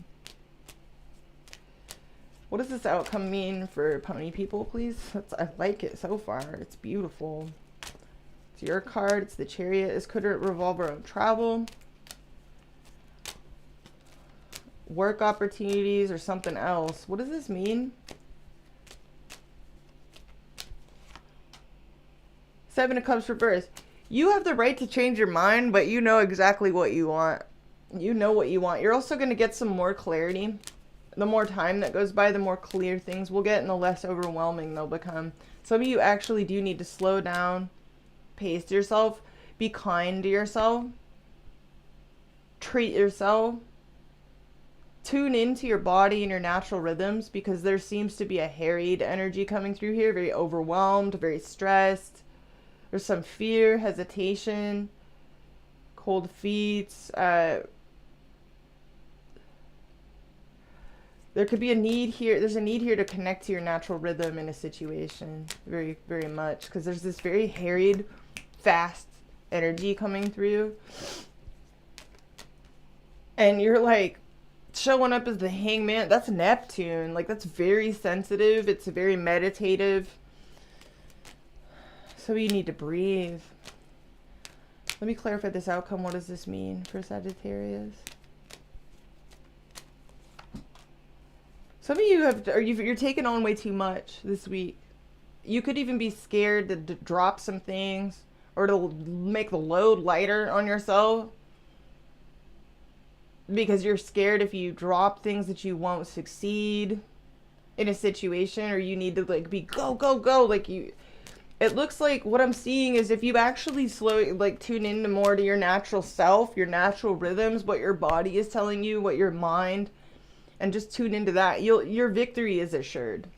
What does this outcome mean for pony people, please? I like it so far. It's beautiful. It's your card. It's the Chariot. This could revolve around travel, work opportunities, or something else. What does this mean? 7 of Cups reversed. You have the right to change your mind, but you know exactly what you want. You know what you want. You're also going to get some more clarity. The more time that goes by, the more clear things will get, and the less overwhelming they'll become. Some of you actually do need to slow down, pace yourself, be kind to yourself, treat yourself, tune into your body and your natural rhythms, because there seems to be a harried energy coming through here, very overwhelmed, very stressed. There's some fear, hesitation, cold feet. There could be a need here. There's a need here to connect to your natural rhythm in a situation. Very, very much. Because there's this very harried, fast energy coming through. And you're like showing up as the hangman. That's Neptune. Like, that's very sensitive. It's very meditative. So you need to breathe. Let me clarify this outcome. What does this mean for Sagittarius? Some of you you're taking on way too much this week. You could even be scared to drop some things, or to make the load lighter on yourself, because you're scared if you drop things that you won't succeed in a situation, or you need to like be go, go, go. Like It looks like what I'm seeing is if you actually tune into more to your natural self, your natural rhythms, what your body is telling you, what your mind, and just tune into that, your victory is assured.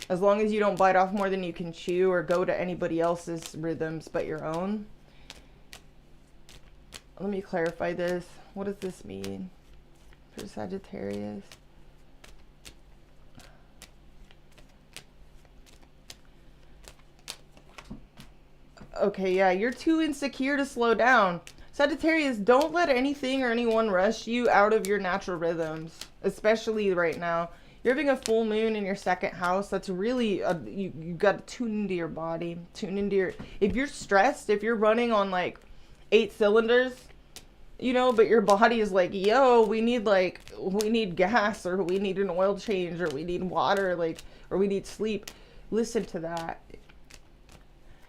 As long as you don't bite off more than you can chew or go to anybody else's rhythms but your own. Let me clarify this. What does this mean for Sagittarius? Okay, yeah, you're too insecure to slow down. Sagittarius, don't let anything or anyone rush you out of your natural rhythms, especially right now. You're having a full moon in your second house. That's really, you got to tune into your body. Tune into your, if you're stressed, if you're running on like 8 cylinders, you know, but your body is like, yo, we need gas, or we need an oil change, or we need water, like, or we need sleep. Listen to that.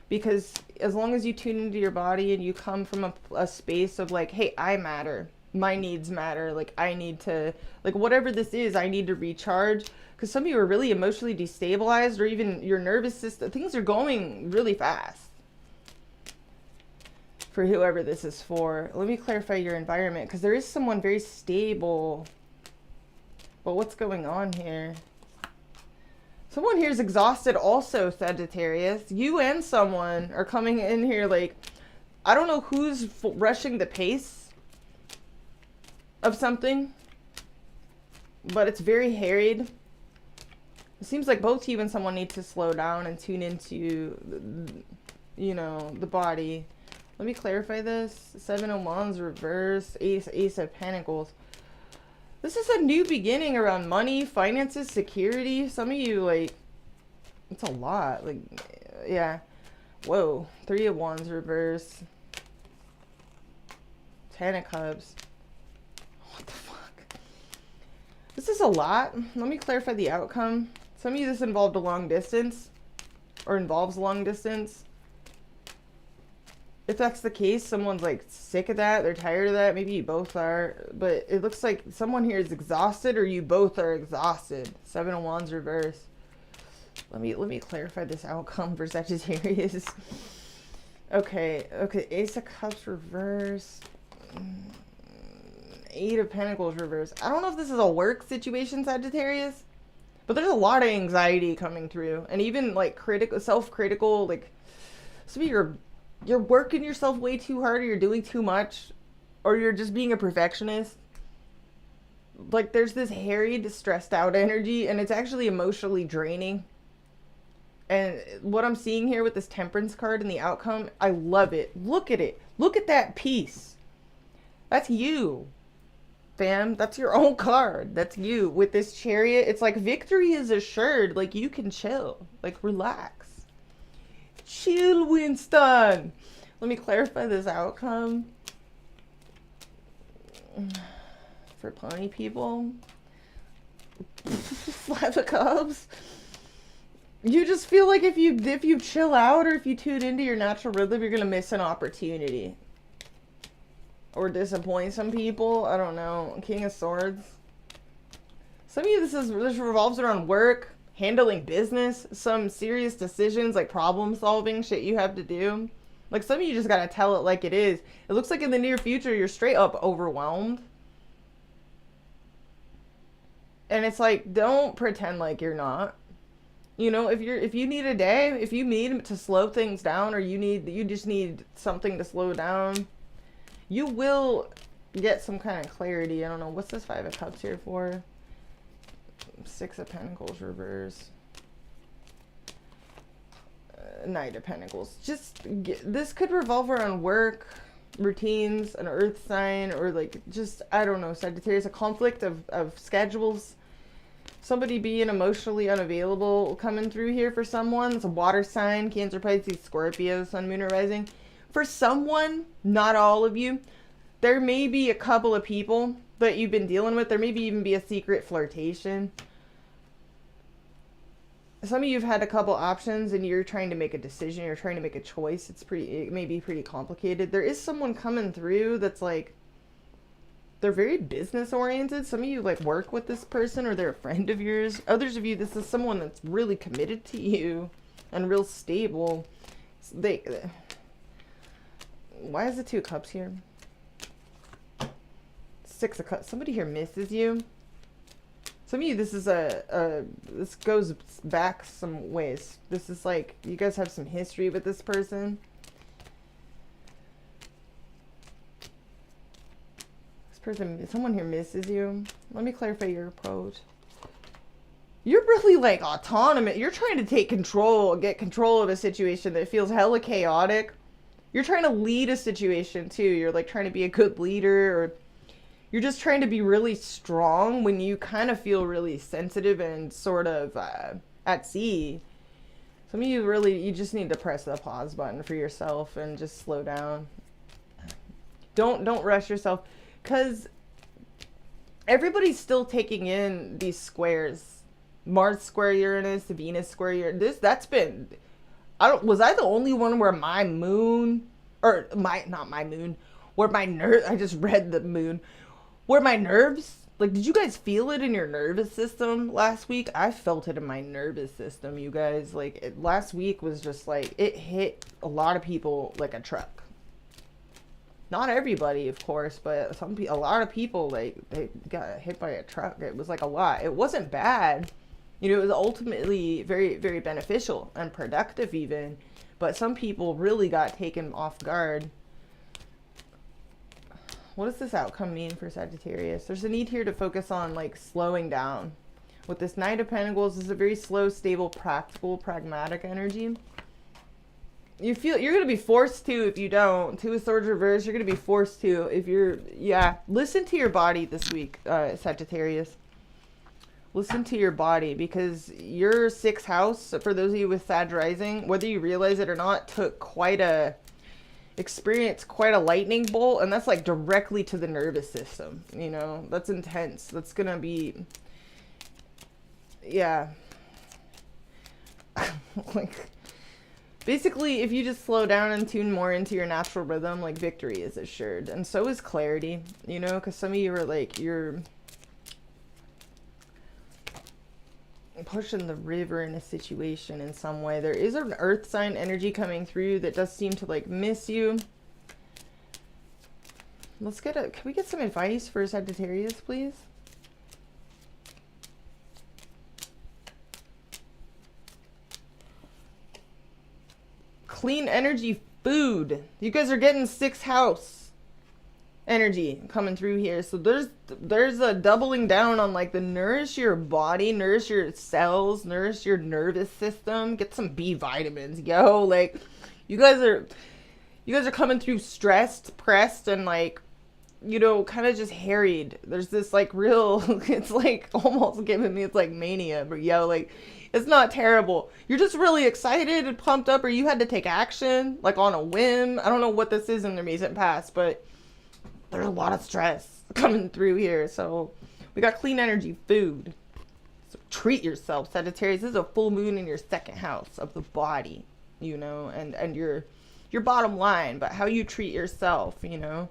Because as long as you tune into your body and you come from a space of like, hey, I matter. My needs matter. Like, I need to, like, whatever this is, I need to recharge. Because some of you are really emotionally destabilized, or even your nervous system. Things are going really fast. For whoever this is for. Let me clarify your environment. Because there is someone very stable. But what's going on here? Someone here is exhausted also, Sagittarius. You and someone are coming in here like, I don't know who's rushing the pace of something, but it's very harried. It seems like both you and someone need to slow down and tune into, you know, the body. Let me clarify this. 7 of Wands reverse, Ace of Pentacles. This is a new beginning around money, finances, security. Some of you, like, it's a lot. Like, yeah. Whoa. 3 of Wands reverse. 10 of Cups. What the fuck? This is a lot. Let me clarify the outcome. Some of you, this involved a long distance. Or involves long distance. If that's the case, someone's like sick of that, they're tired of that, maybe you both are, but it looks like someone here is exhausted, or you both are exhausted. 7 of Wands reverse. Let me clarify this outcome for Sagittarius. Okay, Ace of Cups reverse. 8 of Pentacles reverse. I don't know if this is a work situation, Sagittarius, but there's a lot of anxiety coming through, and even like self-critical, like some of you're working yourself way too hard, or you're doing too much, or you're just being a perfectionist. Like, there's this harried, stressed out energy, and it's actually emotionally draining. And what I'm seeing here with this Temperance card and the outcome, I love it. Look at it. Look at that piece. That's you, fam. That's your own card. That's you. With this Chariot, it's like victory is assured. Like, you can chill. Like, relax. Chill, Winston. Let me clarify this outcome for pony people. 5 of Cups. You just feel like if you chill out, or if you tune into your natural rhythm, you're gonna miss an opportunity or disappoint some people. I don't know. King of Swords. Some of you, this revolves around work. Handling business, some serious decisions, like problem solving shit you have to do. Like, some of you just gotta tell it like it is. It looks like in the near future you're straight up overwhelmed. And it's like, don't pretend like you're not. You know, if you need a day, if you need to slow things down, or you just need something to slow down, you will get some kind of clarity. I don't know, what's this 5 of Cups here for? 6 of Pentacles reverse. Knight of Pentacles. This could revolve around work, routines, an earth sign, or like just, I don't know, Sagittarius, a conflict of schedules. Somebody being emotionally unavailable coming through here for someone. It's a water sign, Cancer, Pisces, Scorpio, Sun, Moon, or Rising. For someone, not all of you, there may be a couple of people that you've been dealing with. There may even be a secret flirtation. Some of you have had a couple options and you're trying to make a decision. You're trying to make a choice. It may be pretty complicated. There is someone coming through that's like, they're very business oriented. Some of you like work with this person, or they're a friend of yours. Others of you, this is someone that's really committed to you. and real stable. Why is the 2 of Cups here? 6 of Cups. Somebody here misses you. Some of you, this is this goes back some ways. This is like, you guys have some history with this person. This person, someone here misses you. Let me clarify your approach. You're really like autonomous. You're trying to take control, get control of a situation that feels hella chaotic. You're trying to lead a situation too. You're like trying to be a good leader, or you're just trying to be really strong when you kind of feel really sensitive and sort of at sea. Some of you really, you just need to press the pause button for yourself and just slow down. Don't rush yourself, because everybody's still taking in these squares. Mars square Uranus, Venus square Uranus. That's been, was I the only one where my moon, or not my moon, where my I just read the moon. Where my nerves, like, did you guys feel it in your nervous system last week? I felt it in my nervous system, you guys. Like, last week was just like, it hit a lot of people like a truck. Not everybody, of course, but a lot of people, like, they got hit by a truck. It was like a lot. It wasn't bad. You know, it was ultimately very, very beneficial and productive even. But some people really got taken off guard. What does this outcome mean for Sagittarius? There's a need here to focus on like slowing down. With this Knight of Pentacles, this is a very slow, stable, practical, pragmatic energy. You feel you're going to be forced to if you don't. 2 of Swords reverse, you're going to be forced to if you're, listen to your body this week, Sagittarius. Listen to your body, because your 6th house, for those of you with Sag rising, whether you realize it or not, took quite a lightning bolt, and that's like directly to the nervous system. You know, that's intense. That's gonna be, like, basically, if you just slow down and tune more into your natural rhythm, like, victory is assured. And so is clarity, you know, because some of you are like, you're pushing the river in a situation in some way. There is an earth sign energy coming through that does seem to like miss you. Can we get some advice for Sagittarius, please? Clean energy, food. You guys are getting 6th house energy coming through here. So there's a doubling down on like the nourish your body, nourish your cells, nourish your nervous system, get some B vitamins, yo. Like, you guys are coming through stressed, pressed, and like, you know, kind of just harried. There's this like real, it's like almost giving me, it's like mania, but yo, like, it's not terrible. You're just really excited and pumped up, or you had to take action like on a whim. I don't know what this is in the recent past, but there's a lot of stress coming through here. So we got clean energy, food. So treat yourself, Sagittarius. This is a full moon in your 2nd house of the body, you know, and your bottom line, but how you treat yourself, you know.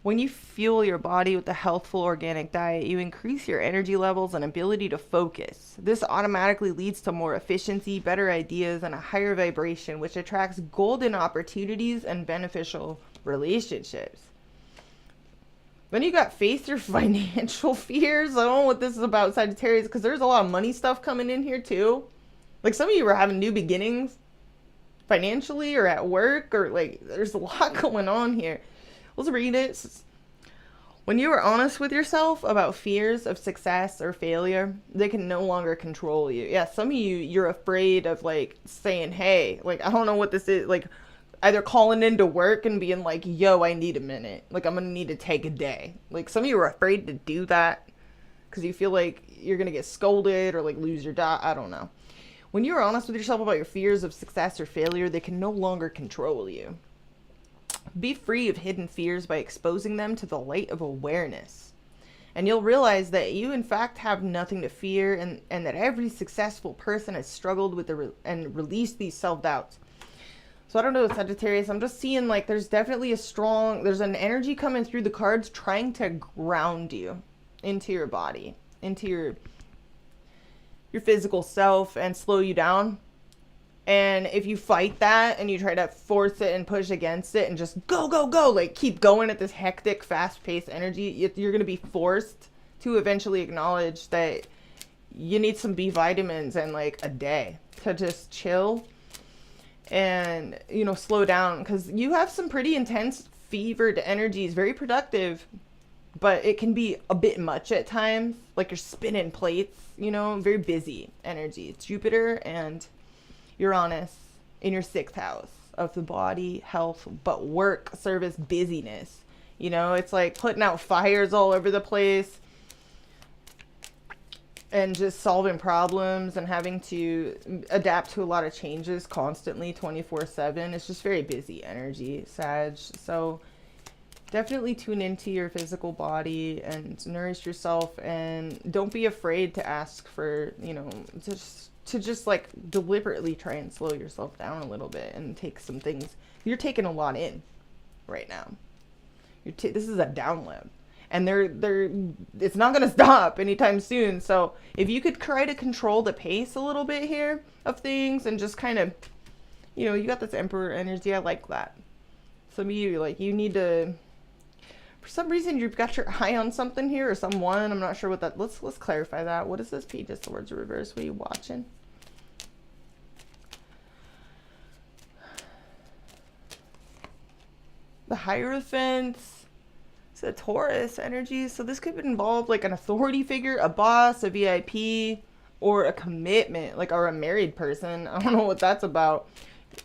When you fuel your body with a healthful organic diet, you increase your energy levels and ability to focus. This automatically leads to more efficiency, better ideas, and a higher vibration, which attracts golden opportunities and beneficial relationships. Then you got face your financial fears. I don't know what this is about, Sagittarius, because there's a lot of money stuff coming in here too. Like, some of you are having new beginnings financially or at work, or like, there's a lot going on here. Let's read it. When you are honest with yourself about fears of success or failure, they can no longer control you. Yeah, some of you, you're afraid of like saying, hey, like, I don't know what this is, like, either calling into work and being like, yo, I need a minute. Like, I'm going to need to take a day. Like, some of you are afraid to do that because you feel like you're going to get scolded or like lose your job. I don't know. When you're honest with yourself about your fears of success or failure, they can no longer control you. Be free of hidden fears by exposing them to the light of awareness. And you'll realize that you, in fact, have nothing to fear, and that every successful person has struggled with and released these self-doubts. So I don't know, Sagittarius, I'm just seeing like there's definitely there's an energy coming through the cards trying to ground you into your body, into your physical self, and slow you down. And if you fight that and you try to force it and push against it and just go, go, go, like keep going at this hectic, fast-paced energy, you're going to be forced to eventually acknowledge that you need some B vitamins and like a day to just chill and, you know, slow down. Because you have some pretty intense fevered energies, very productive, but it can be a bit much at times. Like you're spinning plates, you know, very busy energy. It's Jupiter and Uranus in your 6th house of the body, health, but work, service, busyness. You know, it's like putting out fires all over the place and just solving problems and having to adapt to a lot of changes constantly 24/7. It's just very busy energy, Sag. So definitely tune into your physical body and nourish yourself, and don't be afraid to ask for, you know, to just like deliberately try and slow yourself down a little bit and take some things. You're taking a lot in right now. This is a download, and it's not going to stop anytime soon. So if you could try to control the pace a little bit here of things and just kind of, you know, you got this Emperor energy. I like that. Some of you, like, you need to, for some reason, you've got your eye on something here or someone. I'm not sure what that, let's clarify that. What is this Page of Swords reverse? What are you watching? The Hierophant. It's a Taurus energy. So this could involve like an authority figure, a boss, a VIP, or a commitment, like, or a married person. I don't know what that's about.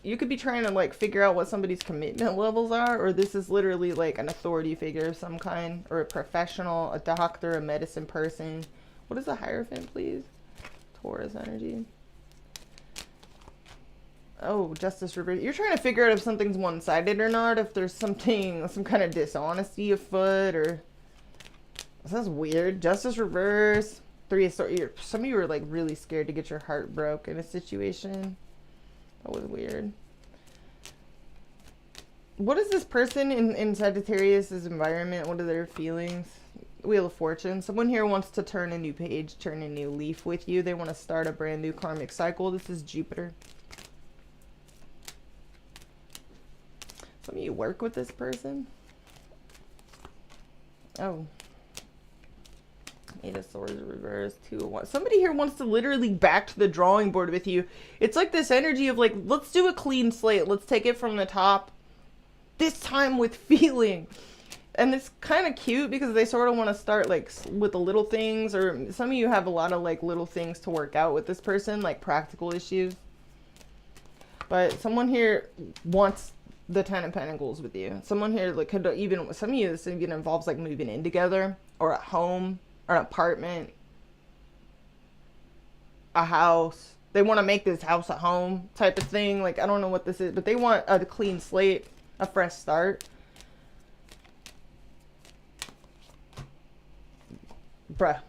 You could be trying to like figure out what somebody's commitment levels are, or this is literally like an authority figure of some kind, or a professional, a doctor, a medicine person. What is the Hierophant, please? Taurus energy. Oh, Justice reverse. You're trying to figure out if something's one-sided or not, if there's something, some kind of dishonesty afoot, or that's weird. Justice reverse. 3 of Swords. Some of you are like really scared to get your heart broke in a situation. That was weird. What is this person in Sagittarius's environment? What are their feelings? Wheel of Fortune. Someone here wants to turn a new page, turn a new leaf with you. They want to start a brand new karmic cycle. This is Jupiter. Some of you work with this person. Oh. 8 of Swords reverse, 2 of Wands. Somebody here wants to literally back to the drawing board with you. It's like this energy of like, let's do a clean slate. Let's take it from the top. This time with feeling. And it's kind of cute because they sort of want to start like with the little things, or some of you have a lot of like little things to work out with this person, like practical issues. But someone here wants the 10 of Pentacles with you. Someone here like could even, some of you, this even involves like moving in together, or a home, or an apartment, a house. They want to make this house a home type of thing. Like, I don't know what this is, but they want a clean slate, a fresh start. Bruh.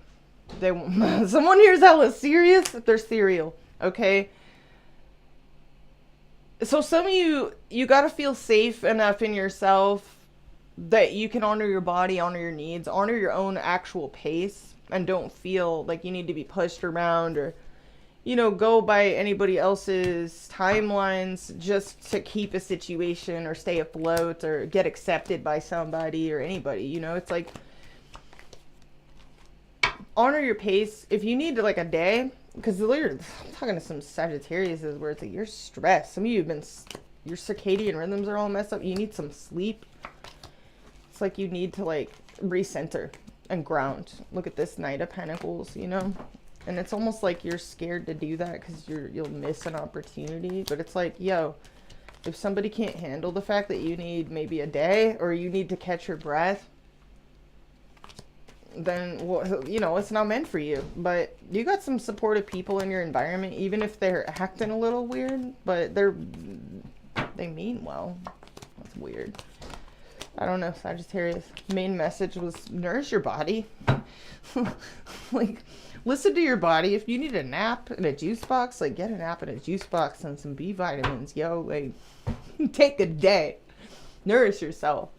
They want, someone here's hella serious. They're serial. Okay. So some of you got to feel safe enough in yourself that you can honor your body, honor your needs, honor your own actual pace, and don't feel like you need to be pushed around or, you know, go by anybody else's timelines just to keep a situation or stay afloat or get accepted by somebody or anybody. You know, it's like, honor your pace. If you need like a day, because I'm talking to some Sagittarius where it's like you're stressed. Some of you have been, your circadian rhythms are all messed up. You need some sleep. It's like you need to like recenter and ground. Look at this Knight of Pentacles, you know? And it's almost like you're scared to do that because you'll miss an opportunity. But it's like, yo, if somebody can't handle the fact that you need maybe a day or you need to catch your breath, then, well, you know, it's not meant for you. But you got some supportive people in your environment, even if they're acting a little weird, but they mean well. That's weird. I don't know, Sagittarius. Main message was nourish your body. Like, listen to your body. If you need a nap in a juice box, like, get a nap in a juice box and some B vitamins. Yo, like, take a day. Nourish yourself.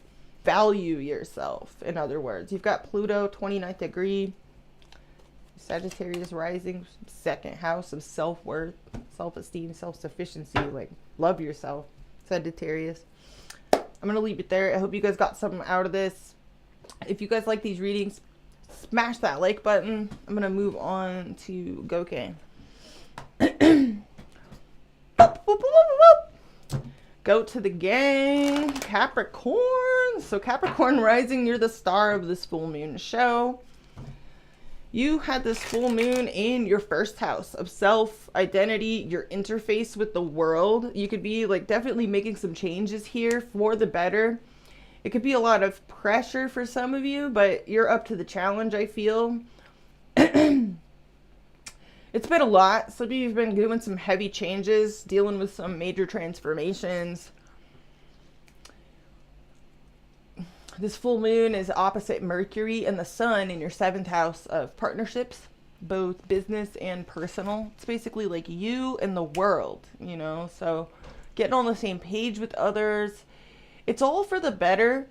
Value yourself, in other words. You've got Pluto, 29th degree. Sagittarius rising, second house of self-worth, self-esteem, self-sufficiency. Like, love yourself, Sagittarius. I'm going to leave it there. I hope you guys got something out of this. If you guys like these readings, smash that like button. I'm going to move on to Goke. Go to the gang, Capricorn. So Capricorn rising, you're the star of this full moon show. You had this full moon in your first house of self, identity, your interface with the world. You could be like definitely making some changes here for the better. It could be a lot of pressure for some of you, but you're up to the challenge, I feel. It's been a lot. Some of you have been doing some heavy changes, dealing with some major transformations. This full moon is opposite Mercury and the sun in your 7th house of partnerships, both business and personal. It's basically like you and the world, you know, so getting on the same page with others. It's all for the better.